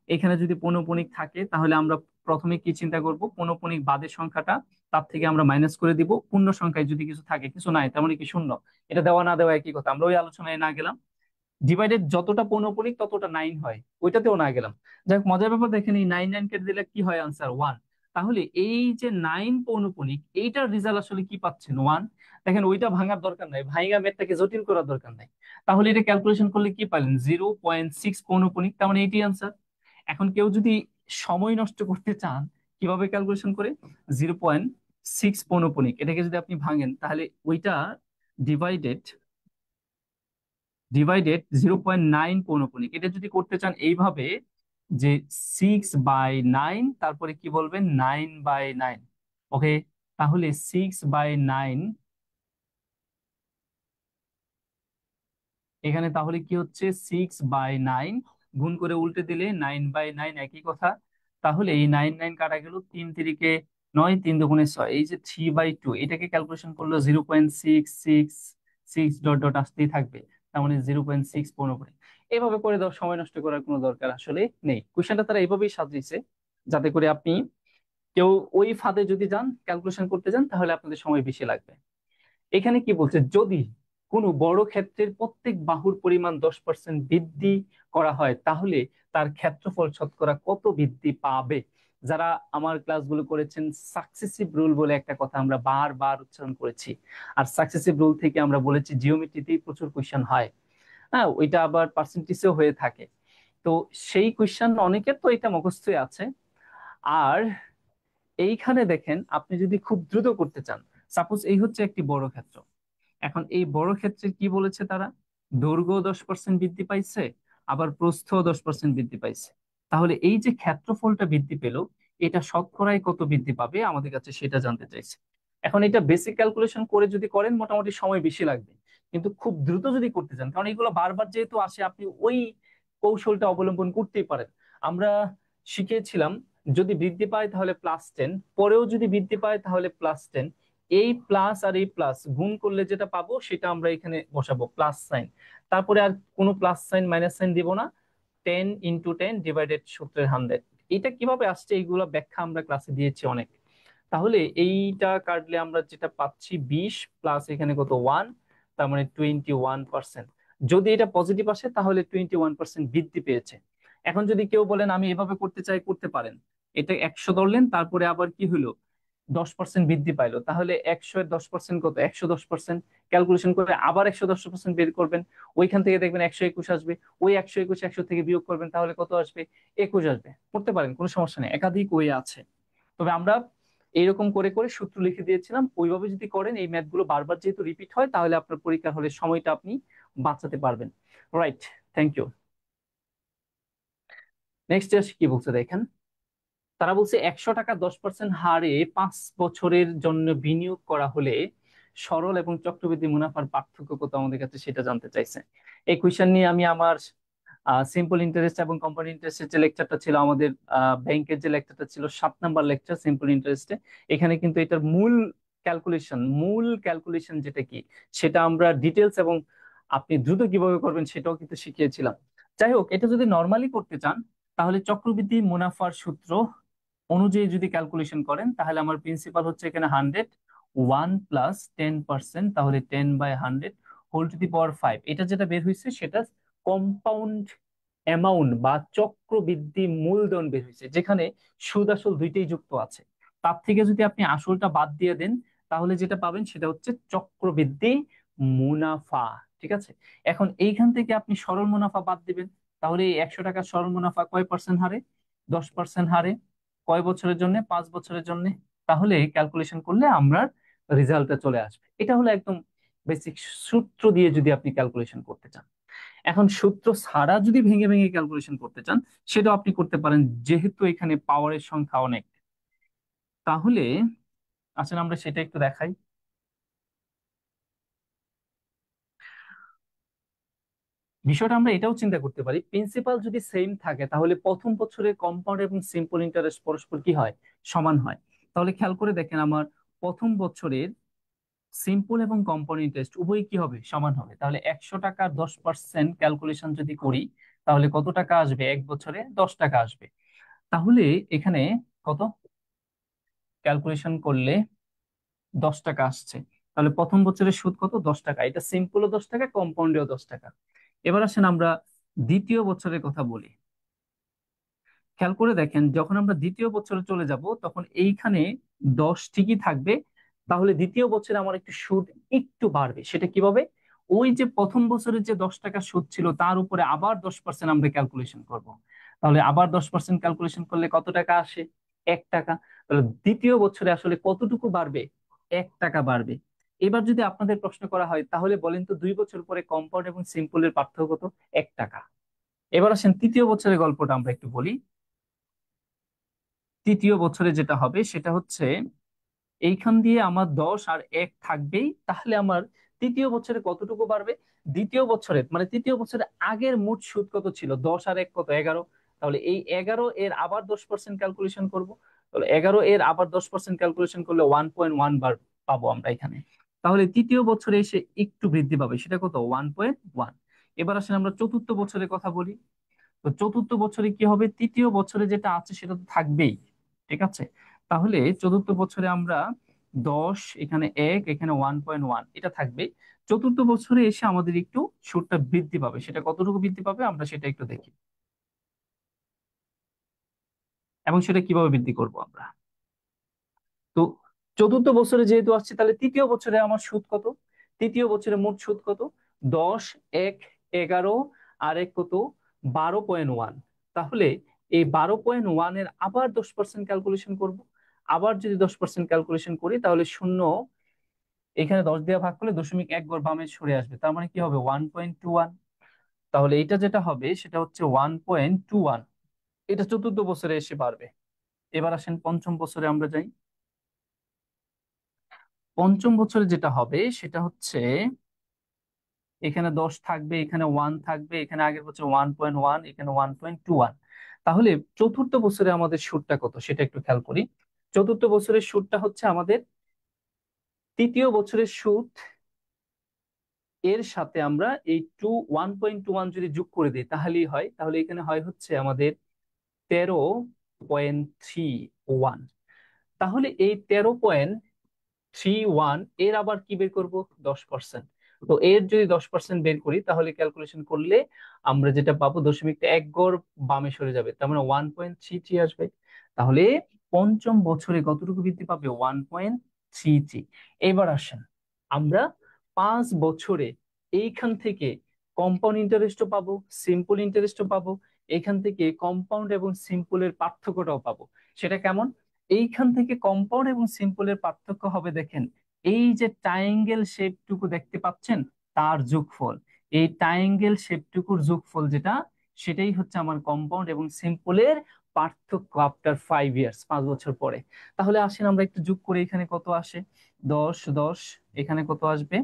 এখানে যদি পৌনঃপুনিক থাকে তাহলে আমরা প্রথমে কি চিন্তা করব, পৌনঃপুনিক বাদের সংখ্যাটা, তার থেকে আমরা মাইনাস করে দিব। পূর্ণ সংখ্যায় যদি কিছু থাকে, কিছু নাই, তার মানে কি শূন্য। এটা দেওয়া না দেওয়া একই কথা, আমরা ওই আলোচনায় না গেলাম। ডিভাইডেড যতটা পৌনঃপুনিক ততটা 9 হয়, ওইটাতেও না গেলাম। যাই হোক, মজার ব্যাপার দেখেন, এই 9 কেটে দিলে কি হয়, আনসার 1। তাহলে এই যে 9 পৌনঃপুনিক, এইটার রেজাল্ট আসলে কি পাচ্ছেন, 1। দেখেন, ওইটা ভাঙার দরকার নাই, ভাঙা ম্যাথটাকে জটিল করার দরকার নাই। তাহলে এটা ক্যালকুলেশন করলে কি পাইলেন, 0.6 পৌনঃপুনিক, তার মানে এইটি আনসার। এখন কেউ যদি সময় নষ্ট করতে চান, কিভাবে ক্যালকুলেশন করে, 0.6 পৌনঃপুনিক এটাকে যদি আপনি ভাঙেন, তাহলে ওইটা ডিভাইডেড ডিভাইডেড 0.9 পৌনঃপুনিক, এটা যদি করতে চান এইভাবে, যে 6/9, তারপরে কি বলবেন, 9/9। ওকে, তাহলে 6/9, এখানে তাহলে কি হচ্ছে, 6/9 গুণ করে উল্টে দিলে 9/9 একই কথা। তাহলে এই 9 9 কাটা গেল, 3 3 × 9, 3 2 × 6, এই যে 3/2, এটাকে ক্যালকুলেশন করলো 0.666 ডট ডট আসতেই থাকবে, তার মানে 0.6 পৌনঃপুনিক। এভাবে করে দাও, সময় নষ্ট করার কোনো দরকার আসলে নেই। কোয়েশ্চেনটা তারা এইভাবেই সাজিয়েছে, যাতে করে আপনি কেউ ওই ফাঁদে যদি যান, ক্যালকুলেশন করতে যান, তাহলে আপনাদের সময় বেশি লাগবে। এখানে কি বলছে, যদি কোনো বড় ক্ষেত্রের প্রত্যেক বাহুর পরিমাণ 10% বৃদ্ধি করা হয়, তাহলে তার ক্ষেত্রফল শতকরা কত বৃদ্ধি পাবে। যারা আমার ক্লাসগুলো করেছেন, সাকসেসিভ রুল বলে একটা কথা আমরা বারবার উচ্চারণ করেছি। আর সাকসেসিভ রুল থেকে আমরা বলেছি জিওমেট্রিতেই প্রচুর কোয়েশ্চেন হয়, হ্যাঁ, ওইটা আবার পার্সেন্টেজেও হয়ে থাকে। তো সেই কোয়েশ্চেন অনেকের তো এটা মুখস্থই আছে। আর এইখানে দেখেন, আপনি যদি খুব দ্রুত করতে চান, সাপোজ এই হচ্ছে একটি বড় ক্ষেত্র। এখন এই বড় ক্ষেত্রে কি বলেছে তারা, দৈর্ঘ্য 10% বৃদ্ধি পাইছে, আবার প্রস্থ 10% বৃদ্ধি পাইছে। তাহলে এই যে ক্ষেত্রফলটা বৃদ্ধি পেল, এটা শতকরায় কত বৃদ্ধি পাবে আমাদের কাছে সেটা জানতে চাইছে। এখন এটা বেসিক ক্যালকুলেশন করে যদি করেন মোটামুটি সময় বেশি লাগবে, কিন্তু খুব দ্রুত যদি করতে চান, কারণ এগুলো বারবার যেহেতু আসে, আপনি ওই কৌশলটা অবলম্বন করতেই পারেন। আমরা শিখেছিলাম, যদি বৃদ্ধি পায় তাহলে +10, পরেও যদি বৃদ্ধি পায় তাহলে +10। এই প্লাস আর এই প্লাস গুণ করলে যেটা পাবো সেটা আমরা এখানে বসাবো প্লাস সাইন, তারপরে আর কোনো প্লাস সাইন মাইনাস সাইন দিব না। 10 × 10 ডিভাইডেড সূত্রের 100। এটা কিভাবে আসছে এইগুলো ব্যাখ্যা আমরা ক্লাসে দিয়েছি অনেক। তাহলে এইটা কাটলে আমরা যেটা পাচ্ছি 20, প্লাস এখানে কত 1, তার মানে 21%। যদি এটা পজিটিভ আসে তাহলে 21% বৃদ্ধি পেয়েছে। এখন যদি কেউ বলেন আমি এভাবে করতে চাই, করতে পারেন। এটা 100 ধরলেন, তারপরে আবার কি হলো, 10% বৃদ্ধি পাইলো, তাহলে 100 এর 10% কত? 110%। ক্যালকুলেশন করে আবার 110% বের করবেন, ওইখান থেকে দেখবেন 121 আসবে। ওই 121 100 থেকে বিয়োগ করবেন, তাহলে কত আসবে? 21 আসবে। করতে পারেন, কোনো সমস্যা নেই, একাধিক ওয়ে আছে। তবে আমরা এইরকম করে করে সূত্র লিখে দিয়েছিলাম, ওইভাবে যদি করেন এই ম্যাথ গুলো বারবার যেহেতু রিপিট হয়, তাহলে আপনার পরীক্ষার হলে সময়টা আপনি বাঁচাতে পারবেন। Right, thank you. নেক্সট কি বলছে দেখেন। তারা বলছে 100 টাকা 10% হারে 5 বছরের জন্য বিনিয়োগ করা হলে সরল এবং চক্রবৃদ্ধি মুনাফার পার্থক্য কত, আমাদের কাছে সেটা জানতে চাইছে। এই কোয়েশ্চেন নিয়ে আমি আমার সিম্পল ইন্টারেস্ট এবং কম্পাউন্ড ইন্টারেস্টের যে লেকচারটা ছিল, আমাদের ব্যাংকের যে লেকচারটা ছিল 7 নাম্বার লেকচার সিম্পল ইন্টারেস্টে, এখানে কিন্তু এটার মূল ক্যালকুলেশন যেটা কি, সেটা আমরা ডিটেলস এবং আপনি দ্রুত কিভাবে করবেন সেটাও কিন্তু শিখিয়েছিলাম। যাই হোক, এটা যদি নর্মালি করতে চান, তাহলে চক্রবৃদ্ধি মুনাফার সূত্র অনুযায়ী যদি ক্যালকুলেশন করেন, তাহলে আমার প্রিন্সিপাল হচ্ছে এখানে 100, 1 + 10%, তাহলে 10/100 হোল টু দি পাওয়ার 5। এটা যেটা বের হয়েছে সেটা কম্পাউন্ড অ্যামাউন্ট বা চক্রবৃদ্ধি মূলধন বের হয়েছে, যেখানে সুদ আসল দুইটাই যুক্ত আছে। তার থেকে যদি আপনি আসলটা বাদ দিয়ে দেন, তাহলে যেটা পাবেন সেটা হচ্ছে চক্রবৃদ্ধি মুনাফা। ঠিক আছে, এখন এইখান থেকে আপনি সরল মুনাফা বাদ দিবেন। তাহলে এই 100 টাকার সরল মুনাফা কয় পার্সেন্ট হারে? 10% হারে। কয় বছরের জন্য? 5 বছরের জন্য। তাহলে ক্যালকুলেশন করলে আমরা রেজাল্টটা চলে আসবে। এটা হলো একদম বেসিক সূত্র দিয়ে যদি আপনি ক্যালকুলেশন করতে চান। এখন সূত্র ছাড়া যদি ভেঙে ভেঙে ক্যালকুলেশন করতে চান, সেটাও আপনি করতে পারেন, যেহেতু এখানে পাওয়ারের সংখ্যা অনেক। তাহলে আসলে আমরা সেটা একটু দেখাই। বিষয়টা আমরা এটাও চিন্তা করতে পারি, প্রিন্সিপাল যদি সেম থাকে, তাহলে প্রথম বছরে কম্পাউন্ড এবং সিম্পল ইন্টারেস্ট পরস্পর কি হয়? সমান হয়। তাহলে খেয়াল করে দেখেন, আমার প্রথম বছরের সিম্পল এবং কম্পাউন্ড ইন্টারেস্ট উভয়ই কি হবে? সমান হবে। তাহলে 100 টাকার 10% ক্যালকুলেশন যদি করি, তাহলে কত টাকা আসবে? 1 বছরে 10 টাকা আসবে। তাহলে এখানে কত ক্যালকুলেশন করলে 10 টাকা আসছে। তাহলে প্রথম বছরের সুদ কত? 10 টাকা। এটা সিম্পলও 10 টাকা, কম্পাউন্ডেও 10 টাকা। এবার আসেন আমরা দ্বিতীয় বছরের কথা বলি। খেয়াল করে দেখেন, যখন আমরা দ্বিতীয় বছরে চলে যাব, তখন এইখানে 10 ঠিকই থাকবে। তাহলে দ্বিতীয় বছরে আমার একটু সুদ একটু বাড়বে। সেটা কিভাবে? ওই যে প্রথম বছরের যে 10 টাকা সুদ ছিল, তার উপরে আবার 10% আমরা ক্যালকুলেশন করব। তাহলে আবার 10% ক্যালকুলেশন করলে কত টাকা আসে? 1 টাকা। তাহলে দ্বিতীয় বছরে আসলে কতটুকু বাড়বে? 1 টাকা বাড়বে। এবার যদি আপনাদের প্রশ্ন করা হয়, তাহলে বলেন তো 2 বছর পরে কম্পাউন্ড এবং সিম্পলের পার্থক্য কত? 1 টাকা। এবার আসেন তৃতীয় বছরের গল্পটা আমরা একটু বলি। তৃতীয় বছরে যেটা হবে সেটা হচ্ছে, এইখান দিয়ে আমার 10 আর 1 থাকবেই। তাহলে আমার তৃতীয় বছরে কতটুকু বাড়বে? দ্বিতীয় বছরে মানে তৃতীয় বছরে আগের মোট সুদ কত ছিল? 10 আর 1 কত? 11। তাহলে এই 11 এর আবার 10% ক্যালকুলেশন করব। তাহলে 11 এর আবার 10% ক্যালকুলেশন করলে 1.1 বার পাবো আমরা এখানে। তাহলে তৃতীয় বছরে এসে একটু বৃদ্ধি পাবে, সেটা কত? 1.1। এবার আসলে আমরা চতুর্থ বছরের কথা বলি। তো চতুর্থ বছরে কি হবে? তৃতীয় বছরে যেটা আছে সেটা তো থাকবেই। ঠিক আছে, তাহলে চতুর্থ বছরে আমরা 10, এখানে 1, এখানে 1.1, এটা থাকবে। চতুর্থ বছরে এসে আমাদের একটু সুদটা বৃদ্ধি পাবে। সেটা কতটুকু বৃদ্ধি পাবে আমরা সেটা একটু দেখি, এবং সেটা কিভাবে বৃদ্ধি করব আমরা। তো চতুর্থ বছরে যেহেতু আসছে, তাহলে তৃতীয় বছরে আমার সুদ কত? তৃতীয় বছরে মোট সুদ কত? 10, 1, 11 আর 1 কত? 12.1। তাহলে এই 12.1 এর আবার 10% ক্যালকুলেশন করব। আবার যদি 10% ক্যালকুলেশন করি, তাহলে শূন্য এখানে 10 দিয়ে ভাগ করলে 0.1 ঘর বামে সরে আসবে। তার মানে কি হবে? 1.21। তাহলে এটা যেটা হবে সেটা হচ্ছে 1.21। এটা চতুর্থ বছরে এসে বাড়বে। এবার আসেন পঞ্চম বছরে আমরা যাই। পঞ্চম বছরে যেটা হবে সেটা হচ্ছে, এখানে 10 থাকবে, এখানে 1 থাকবে, এখানে আগের বছর 1.1, এখানে 1.21। তাহলে চতুর্থ বছরে আমাদের সুদটা কত সেটা একটু খেয়াল করি। চতুর্থ বছরের সুদটা হচ্ছে আমাদের তৃতীয় বছরের সুদ এর সাথে আমরা এই 1.21 যদি যোগ করে দিই, তাহলেই হয়। তাহলে এখানে হয় হচ্ছে আমাদের 13.31। তাহলে এই 13.31 এর আবার কি বের করব? 10%। তো এর যদি 10% বের করি, তাহলে ক্যালকুলেশন করলে আমরা যেটা পাবো, 0.1 গড় বামে সরে যাবে, তার মানে 1.33 আসবে। তাহলে পঞ্চম বছরে কতটুকু বৃদ্ধি পাবে? 1.33। এবার আসেন আমরা 5 বছরে এইখান থেকে কম্পাউন্ড ইন্টারেস্টও পাবো, সিম্পল ইন্টারেস্টও পাবো, এইখান থেকে কম্পাউন্ড এবং সিম্পলের পার্থক্যটাও পাবো। সেটা কেমন? এইখান থেকে কম্পাউন্ড এবং সিম্পলের পার্থক্য হবে, দেখেন এই যে ট্রায়াঙ্গেল শেপটুকু দেখতে পাচ্ছেন, তার যোগফল। এই ট্রায়াঙ্গেল শেপটুকুর যোগফল যেটা, সেটাই হচ্ছে আমার কম্পাউন্ড এবং সিম্পলের পার্থক্য আফটার 5 ইয়ার্স, 5 বছর পরে। তাহলে আসেন আমরা একটু যোগ করে, এখানে কত আসে? 10 10, এখানে কত আসবে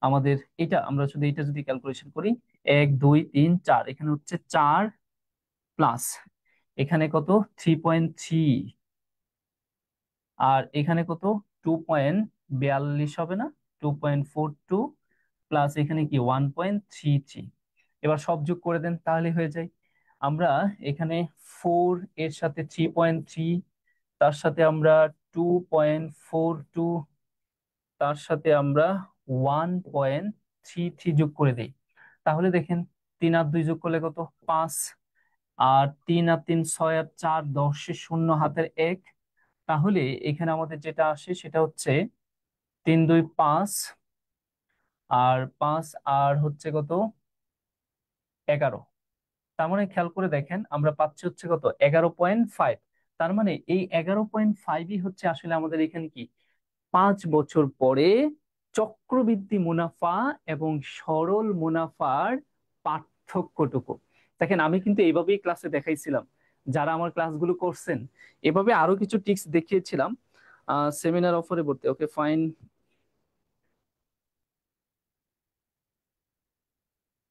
আমাদের? এটা আমরা শুধু এটা যদি ক্যালকুলেশন করি, 1 2 3 4, এখানে হচ্ছে 4 প্লাস এখানে কত 3.3, আর এখানে কত 2.42 হবে না? 2.42 প্লাস এখানে কি 1.33। এবার সব যোগ করে দেন তাহলে হয়ে যায়। আমরা এখানে 4 এর সাথে 3.3, তার সাথে আমরা 2.42, তার সাথে আমরা 1.33 যোগ করে দিই। তাহলে দেখেন 3 আর 2 যোগ করলে কত? 5। আর 3 আর 3 6, আর 4 10, শূন্য হাতের 1। তাহলে এখানে আমাদের যেটা আসে সেটা হচ্ছে 3 2 5, আর 5 আর হচ্ছে কত 11। তার মানে খেয়াল করে দেখেন আমরা পাচ্ছি হচ্ছে কত 11.5। তার মানে এই 11.5ই হচ্ছে আসলে আমাদের এখানে কি 5 বছর পরে চক্রবৃদ্ধি মুনাফা এবং সরল মুনাফার পার্থক্যটুকু। দেখেন আমি কিন্তু এইভাবেই ক্লাসে দেখাইছিলাম, যারা আমার ক্লাসগুলো করছেন এভাবে আরো কিছু টিপস দেখিয়েছিলাম। সেমিনার অফারে ভর্তি, ওকে ফাইন।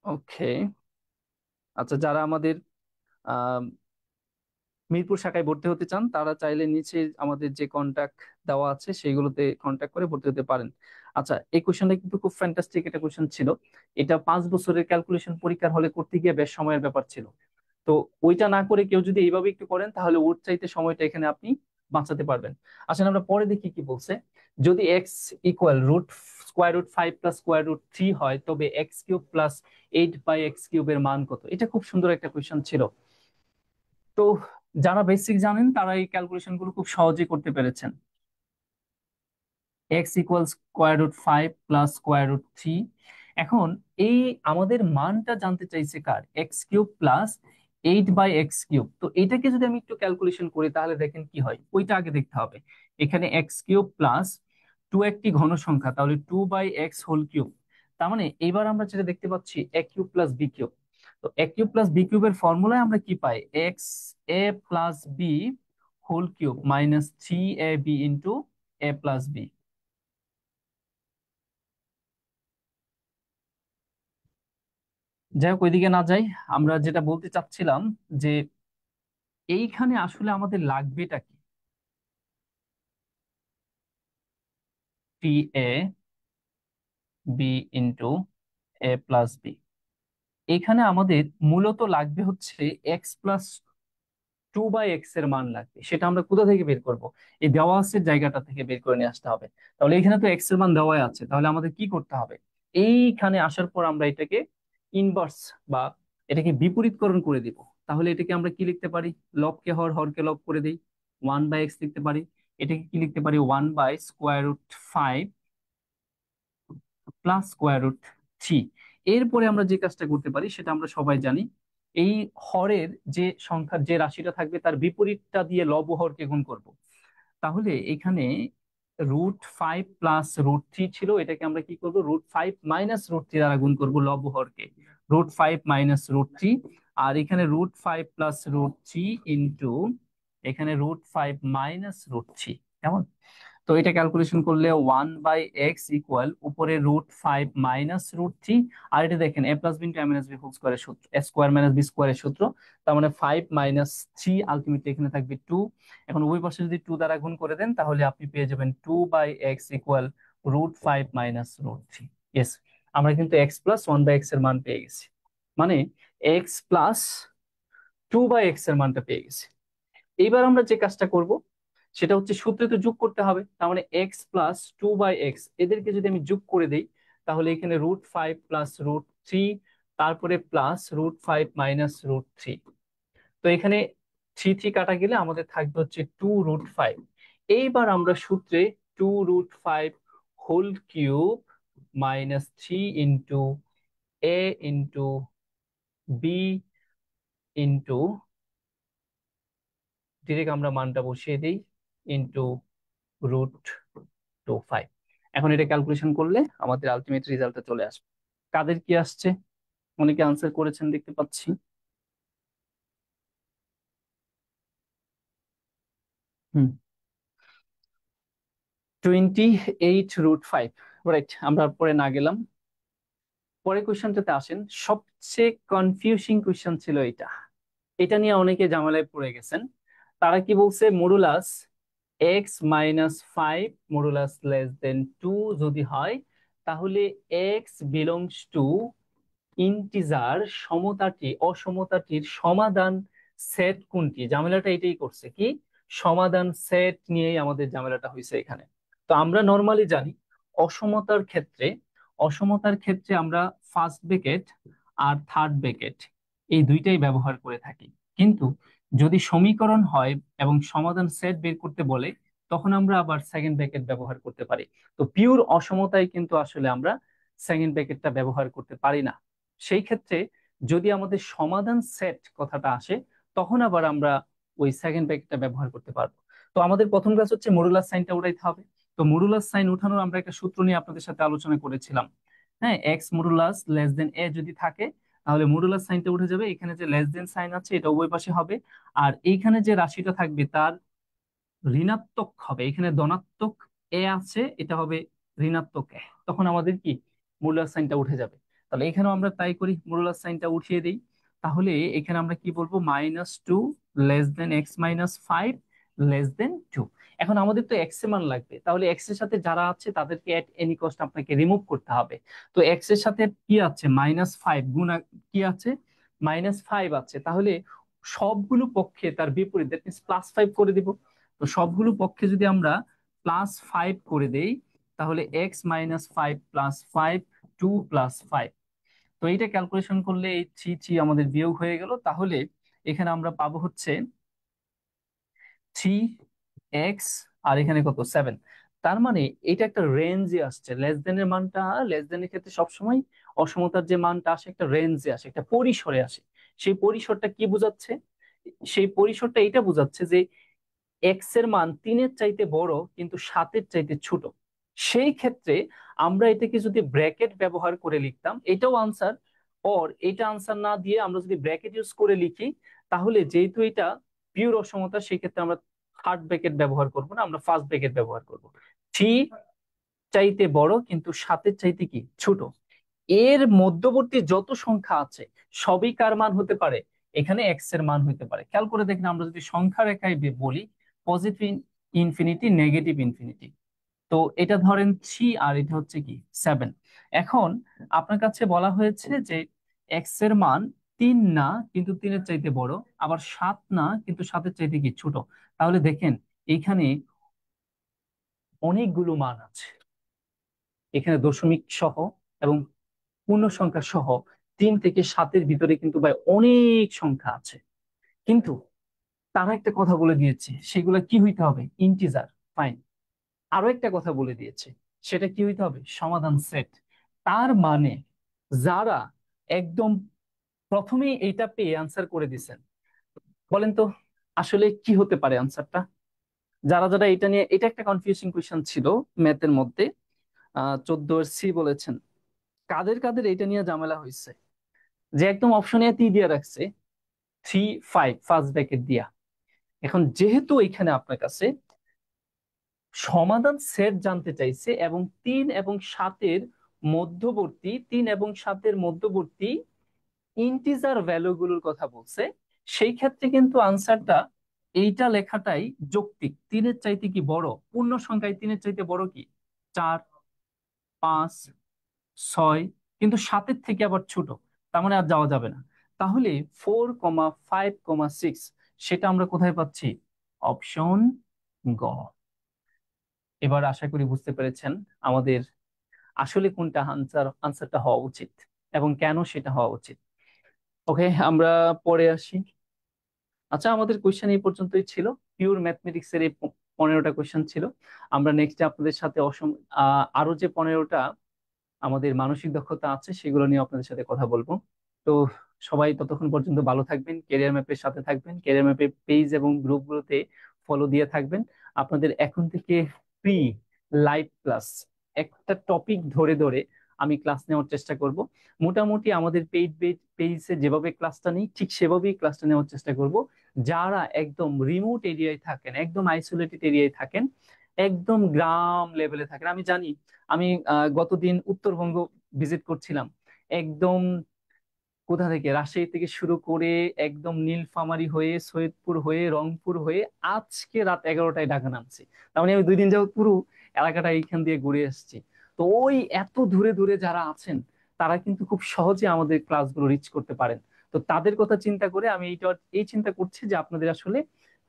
ওকে, আচ্ছা যারা আমাদের মিরপুর শাখায় ভর্তি হতে চান তারা চাইলে নিচে আমাদের যে কন্টাক্ট দেওয়া আছে সেগুলোতে কন্টাক্ট করে ভর্তি হতে পারেন। আচ্ছা, এই কোশ্চেনটা কিন্তু খুব ফ্যান্টাস্টিক একটা কোশ্চেন ছিল। এটা 5 বছরের ক্যালকুলেশন পরীক্ষার হলে করতে গিয়ে বেশ সময়ের ব্যাপার ছিল। তো ওইটা না করে কেউ যদি এইভাবে একটু করেন তাহলে ওর চাইতে সময়টা এখানে আপনি বাঁচাতে পারবেন। আসলে আমরা পরে দেখি কি বলছে। যদি x equal root square root 5 plus square root 3 হয়, তবে এক্স কিউব প্লাস 8/x কিউবের মান কত? এটা খুব সুন্দর একটা কোয়েশ্চেন ছিল। তো যারা বেসিক জানেন তারা এই ক্যালকুলেশন গুলো খুব সহজেই করতে পেরেছেন। X equal square root 5 plus square root 3। এখন এই আমাদের মানটা জানতে চাইছে কার? X cube plus 8/x cube. তো এটাকে যদি আমি একটু ক্যালকুলেশন করি তাহলে দেখেন কি হয়, ওইটা আগে দেখতে হবে। এখানে এক্স কিউব প্লাস 2 একটি ঘন সংখ্যা, তাহলে 2/x হোল কিউব। তার মানে এবার আমরা যেটা দেখতে পাচ্ছি A cube plus B cube. তো এ কিউব প্লাস বি কিউবের ফর্মুলায় আমরা কি পাই? X A plus B whole cube minus 3ab into A plus B. যাই হোক, ওইদিকে না যাই, আমরা যেটা বলতে চাচ্ছিলাম যে এইখানে আসলে আমাদের লাগবেটা কি? টি A B into A plus B. এখানে আমাদের মূলত লাগবে হচ্ছে এক্স প্লাস 2/x এর মান লাগবে। সেটা আমরা কোথা থেকে বের করব? এই দেওয়া আছে জায়গাটা থেকে বের করে নিয়ে আসতে হবে। তাহলে এখানে তো এক্স এর মান দেওয়াই আছে, তাহলে আমাদের কি করতে হবে? এইখানে আসার পর আমরা এটাকে ইনভার্স বা এটাকে বিপরীতকরণ করে দিব। তাহলে এটাকে আমরা কি লিখতে পারি? লবকে হর, হরকে লব করে দিই, 1/x লিখতে পারি। এটাকে কি লিখতে পারি? 1/√5 প্লাস স্কোয়ার রুট 3। এরপরে আমরা যে কাজটা করতে পারি সেটা আমরা সবাই জানি, এই হরের যে সংখ্যার যে রাশিটা থাকবে তার বিপরীতটা দিয়ে লব ও হরকে গুণ করব। তাহলে এখানে √5 প্লাস √3 ছিল, এটাকে আমরা কি করব? √5 মাইনাস √3 দ্বারা গুণ করব লব ও হরকে। √5 মাইনাস √3, আর এখানে √5 প্লাস √3 ইন্টু এখানে √5 মাইনাস √3। কেমন? তো এটা ক্যালকুলেশন করলে 1/x ইকুয়াল উপরে √5 মাইনাস √3। আর এটা দেখেন এ প্লাস বি ইন্টু এ মাইনাস বি হোল স্কোয়ারের সূত্র, এ স্কোয়ার মাইনাস বি স্কোয়ারের সূত্র। তার মানে 5 মাইনাস 3, আলটিমেটলি এখানে থাকবে 2। এখন উভয় পাশে যদি 2 দ্বারা গুণ করে দেন তাহলে আপনি পেয়ে যাবেন 2/x ইকুয়াল √5 মাইনাস √3। ইয়েস, আমরা কিন্তু এক্স প্লাস 1/x এর মান পেয়ে গেছি। মানে এক্স প্লাস 2/x এর মানটা পেয়ে গেছি। এইবার আমরা যে কাজটা করব সেটা হচ্ছে সূত্রে তো যোগ করতে হবে। তার মানে এক্স প্লাস 2/x এদেরকে যদি আমি যোগ করে দেই তাহলে এখানে √5 প্লাস √3, তারপরে প্লাস √5 মাইনাস √3। তো এখানে থ্রি থ্রি কাটা গেলে আমাদের থাকবে হচ্ছে 2√5। এইবার আমরা সূত্রে 2√5 whole cube minus 3 into a into into direct আমরা মানটা বসিয়ে দিই ইন্টু √25। এখন এটা ক্যালকুলেশন করলে আমাদের আলটিমেট রেজাল্টটা চলে আসবে। কাদের কি আসছে? অনেকে আনসার করেছেন দেখতে পাচ্ছি। হুম, 28√5। রাইট, আমরা পরে না গেলাম। পরে কোয়েশ্চেনটাতে আসেন। সবচেয়ে কনফিউজিং কোয়েশ্চেন ছিল এটা। এটা নিয়ে অনেকে ঝামেলায় পড়ে গেছেন। তারা কি বলছে, মডুলাস x-5 মডুলাস <2 যদি হয়, তাহলে x বিলংস টু ইন্টিজার অসমতাটির সমাধান সেট কোনটি। ঝামেলাটা এটাই করছে কি, সমাধান সেট নিয়েই আমাদের ঝামেলাটা হয়েছে এখানে। তো আমরা নর্মালি জানি অসমতার ক্ষেত্রে অসমতার ক্ষেত্রে আমরা ফার্স্ট ব্র্যাকেট আর থার্ড ব্র্যাকেট এই দুইটাই ব্যবহার করে থাকি। কিন্তু যদি সমীকরণ হয় এবং সমাধান সেট বের করতে বলে, তখন আমরা আবার সেকেন্ড ব্র্যাকেট ব্যবহার করতে পারি। তো পিওর অসমতায় কিন্তু আসলে আমরা সেকেন্ড ব্র্যাকেটটা ব্যবহার করতে পারি না। সেই ক্ষেত্রে যদি আমাদের সমাধান সেট কথাটা আসে, তখন আবার আমরা ওই সেকেন্ড ব্র্যাকেটটা ব্যবহার করতে পারবো। তো আমাদের প্রথম কাজ হচ্ছে মডুলাস সাইনটা উঠাইতে হবে। তো মডুলাস সাইন উঠানোর আমরা একটা সূত্র নিয়ে আপনাদের সাথে আলোচনা করেছিলাম। হ্যাঁ, এক্স মডুলাস লেস দেন এ যদি থাকে, তাহলে মডুলাস সাইনটা উঠে যাবে। এখানে যে লেস দেন সাইন আছে এটা উভয় পাশে হবে। আর এইখানে যে রাশিটা থাকবে তার ঋণাত্মক হবে। এখানে ধনাত্মক এ আছে, এটা হবে ঋণাত্মক এ। তখন আমাদের কি মডুলাস সাইনটা উঠে যাবে। তাহলে এখানেও আমরা তাই করি, মডুলাস সাইনটা উঠিয়ে দিই। তাহলে এখানে আমরা কি বলবো, -2 less than x-5 less than 2। এখন আমাদের তো এক্স এর মান লাগবে, তাহলে এক্স এর সাথে যারা আছে তাদেরকে এট এনি কস্ট আপনাকে রিমুভ করতে হবে। তো এক্স এর সাথে কি আছে, -5 গুণ কি আছে, -5 আছে। তাহলে সবগুলো পক্ষে তার বিপরীত, দ্যাট মিনস +5 করে দিব। তো সবগুলো পক্ষে যদি আমরা +5 করে দেই, তাহলে x-5 +5 2 + 5। তো এইটা ক্যালকুলেশন করলে এই থ্রি থ্রি আমাদের বিয়োগ হয়ে গেল। তাহলে এখানে আমরা পাবো হচ্ছে 3x, আর এখানে কত 7। তার মানে এটা একটা রেঞ্জে আসছে। লেস দেন এর মানটা, লেস দেন এর ক্ষেত্রে সবসময় অসমতার যে মানটা আসে একটা রেঞ্জে আসে, একটা পরিসরে আসে। সেই পরিসরটা কি বোঝাচ্ছে? সেই পরিসরটা এটা বোঝাচ্ছে যে এক্স এর মান 3-এর চাইতে বড় কিন্তু 7-এর চাইতে ছোট। সেই ক্ষেত্রে আমরা এটাকে যদি ব্র্যাকেট ব্যবহার করে লিখতাম, এটাও আনসার। এটা আনসার না দিয়ে আমরা যদি ব্র্যাকেট ইউজ করে লিখি, তাহলে যেহেতু এটা পিওর অসমতা, সেই ক্ষেত্রে আমরা থার্ড ব্র্যাকেট ব্যবহার করব না, আমরা ফার্স্ট ব্র্যাকেট ব্যবহার করব। 3 চাইতে বড় কিন্তু 7-এর চাইতে কি ছোট। এর মধ্যবর্তী যত সংখ্যা আছে সবই কার মান হতে পারে, এখানে এক্স এর মান হতে পারে। খেয়াল করে দেখেন, আমরা যদি সংখ্যা রেখায় বলি পজিটিভ ইনফিনিটি, নেগেটিভ ইনফিনিটি, তো এটা ধরেন 3 আর এটা হচ্ছে কি 7। এখন আপনার কাছে বলা হয়েছে যে এক্স এর মান 3 না কিন্তু 3-এর চাইতে বড়, আবার 7 না কিন্তু 7-এর চাইতে কি ছোট। তাহলে দেখেন এইখানে অনেকগুলো মান আছে, এখানে দশমিক সহ এবং পূর্ণ সংখ্যা সহ 3 থেকে 7-এর ভিতরে কিন্তু ভাই অনেক সংখ্যা আছে। কিন্তু তারা একটা কথা বলে দিয়েছে, সেগুলা কি হইতে হবে, ইন্টিজার। ফাইন। আরো একটা কথা বলে দিয়েছে, সেটা কি হইতে হবে, সমাধান সেট। তার মানে যারা একদম প্রথমেই এইটা পেয়ে আনসার করে দিছেন, বলেন তো আসলে কি হতে পারে আনসারটা। যারা যারা এটা নিয়ে, এটা একটা কনফিউজিং কোয়েশ্চেন ছিল ম্যাথের মধ্যে। 14-এর সি বলেছেন, কাদের কাদের এটা নিয়ে ঝামেলা হয়েছে, যে একদম অপশন এ দিয়ে রাখছে 3 5 ফার্স্ট ব্র্যাকেট দিয়া। এখন যেহেতু এখানে আপনার কাছে সমাধান সেট জানতে চাইছে এবং 3 এবং 7-এর মধ্যবর্তী ইন্টিজার ভ্যালু গুলোর কথা বলছে, সেই ক্ষেত্রে কিন্তু আনসারটা এইটা লেখাটাই যৌক্তিক। 3-এর চাইতে কি বড়, পূর্ণ সংখ্যায় 3-এর চাইতে বড় কি 4, 5, 6, কিন্তু 7-এর থেকে আবার ছোট। তার মানে আর যাওয়া যাবে না। তাহলে 4, 5, 6 সেটা আমরা কোথায় পাচ্ছি, অপশন গ। এবার আশা করি বুঝতে পেরেছেন আমাদের আসলে কোনটা আনসারটা হওয়া উচিত এবং কেন সেটা হওয়া উচিত। ওকে, আমরা পরে আসি। আচ্ছা, আমাদের কোয়েশ্চেন এই পর্যন্তই ছিল। পিওর ম্যাথমেটিক্স এর এই 15টা কোয়েশ্চেন ছিল। আমরা নেক্সট আপনাদের সাথে আরো যে 15টা আমাদের মানসিক দক্ষতা আছে সেগুলো নিয়ে আপনাদের সাথে কথা বলবো। তো সবাই ততক্ষণ পর্যন্ত ভালো থাকবেন, ক্যারিয়ার ম্যাপের সাথে থাকবেন, ক্যারিয়ার ম্যাপের পেজ এবং গ্রুপগুলোতে ফলো দিয়ে থাকবেন। আপনাদের এখন থেকে ফ্রি লাইভ ক্লাস, একটা টপিক ধরে ধরে আমি ক্লাস নেওয়ার চেষ্টা করব। মোটামুটি আমাদের পেজে যেভাবে ক্লাসটা নিই ঠিক সেভাবেই ক্লাসটা নেওয়ার চেষ্টা করব। যারা একদম রিমোট এরিয়ায় থাকেন, একদম আইসোলেটেড এরিয়ায় থাকেন, একদম গ্রাম লেভেলে থাকেন, আমি জানি। আমি গতদিন উত্তরবঙ্গ ভিজিট করছিলাম। একদম কোথা থেকে, রাজশাহী থেকে শুরু করে একদম নীলফামারী হয়ে সৈয়দপুর হয়ে রংপুর হয়ে আজকে রাত 11টায় ঢাকা নামছি। তার মানে আমি 2 দিন যাবত পুরো এলাকাটা এইখান দিয়ে ঘুরে এসেছি। তো ওই এত দূরে দূরে যারা আছেন তারা কিন্তু খুব সহজে আমাদের ক্লাসগুলো রিচ করতে পারেন। তো তাদের কথা চিন্তা করে আমি এই চিন্তা করছি যে আপনাদের আসলে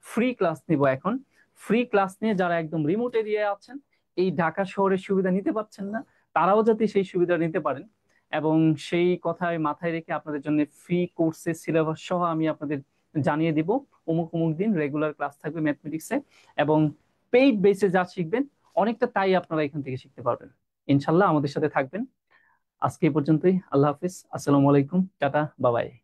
ফ্রি ক্লাস নিব এখন। ফ্রি ক্লাস নিয়ে যারা একদম রিমোট এরিয়ায় আছেন, এই ঢাকা শহরের সুবিধা নিতে পারছেন না, তারাও যাতে সেই সুবিধা নিতে পারেন। এবং সেই কথায় মাথায় রেখে আপনাদের জন্য ফ্রি কোর্সের সিলেবাস সহ আমি আপনাদের জানিয়ে দিব অমুক অমুক দিন রেগুলার ক্লাস থাকবে ম্যাথমেটিক্সে। এবং পেইড বেসে যা শিখবেন অনেকটা তাই আপনারা এখান থেকে শিখতে পারবেন। ইনশাল্লাহ আমাদের সাথে থাকবেন। আজকে এই পর্যন্তই। আল্লাহ হাফিজ, আসসালামু আলাইকুম, টাটা, বাবাই।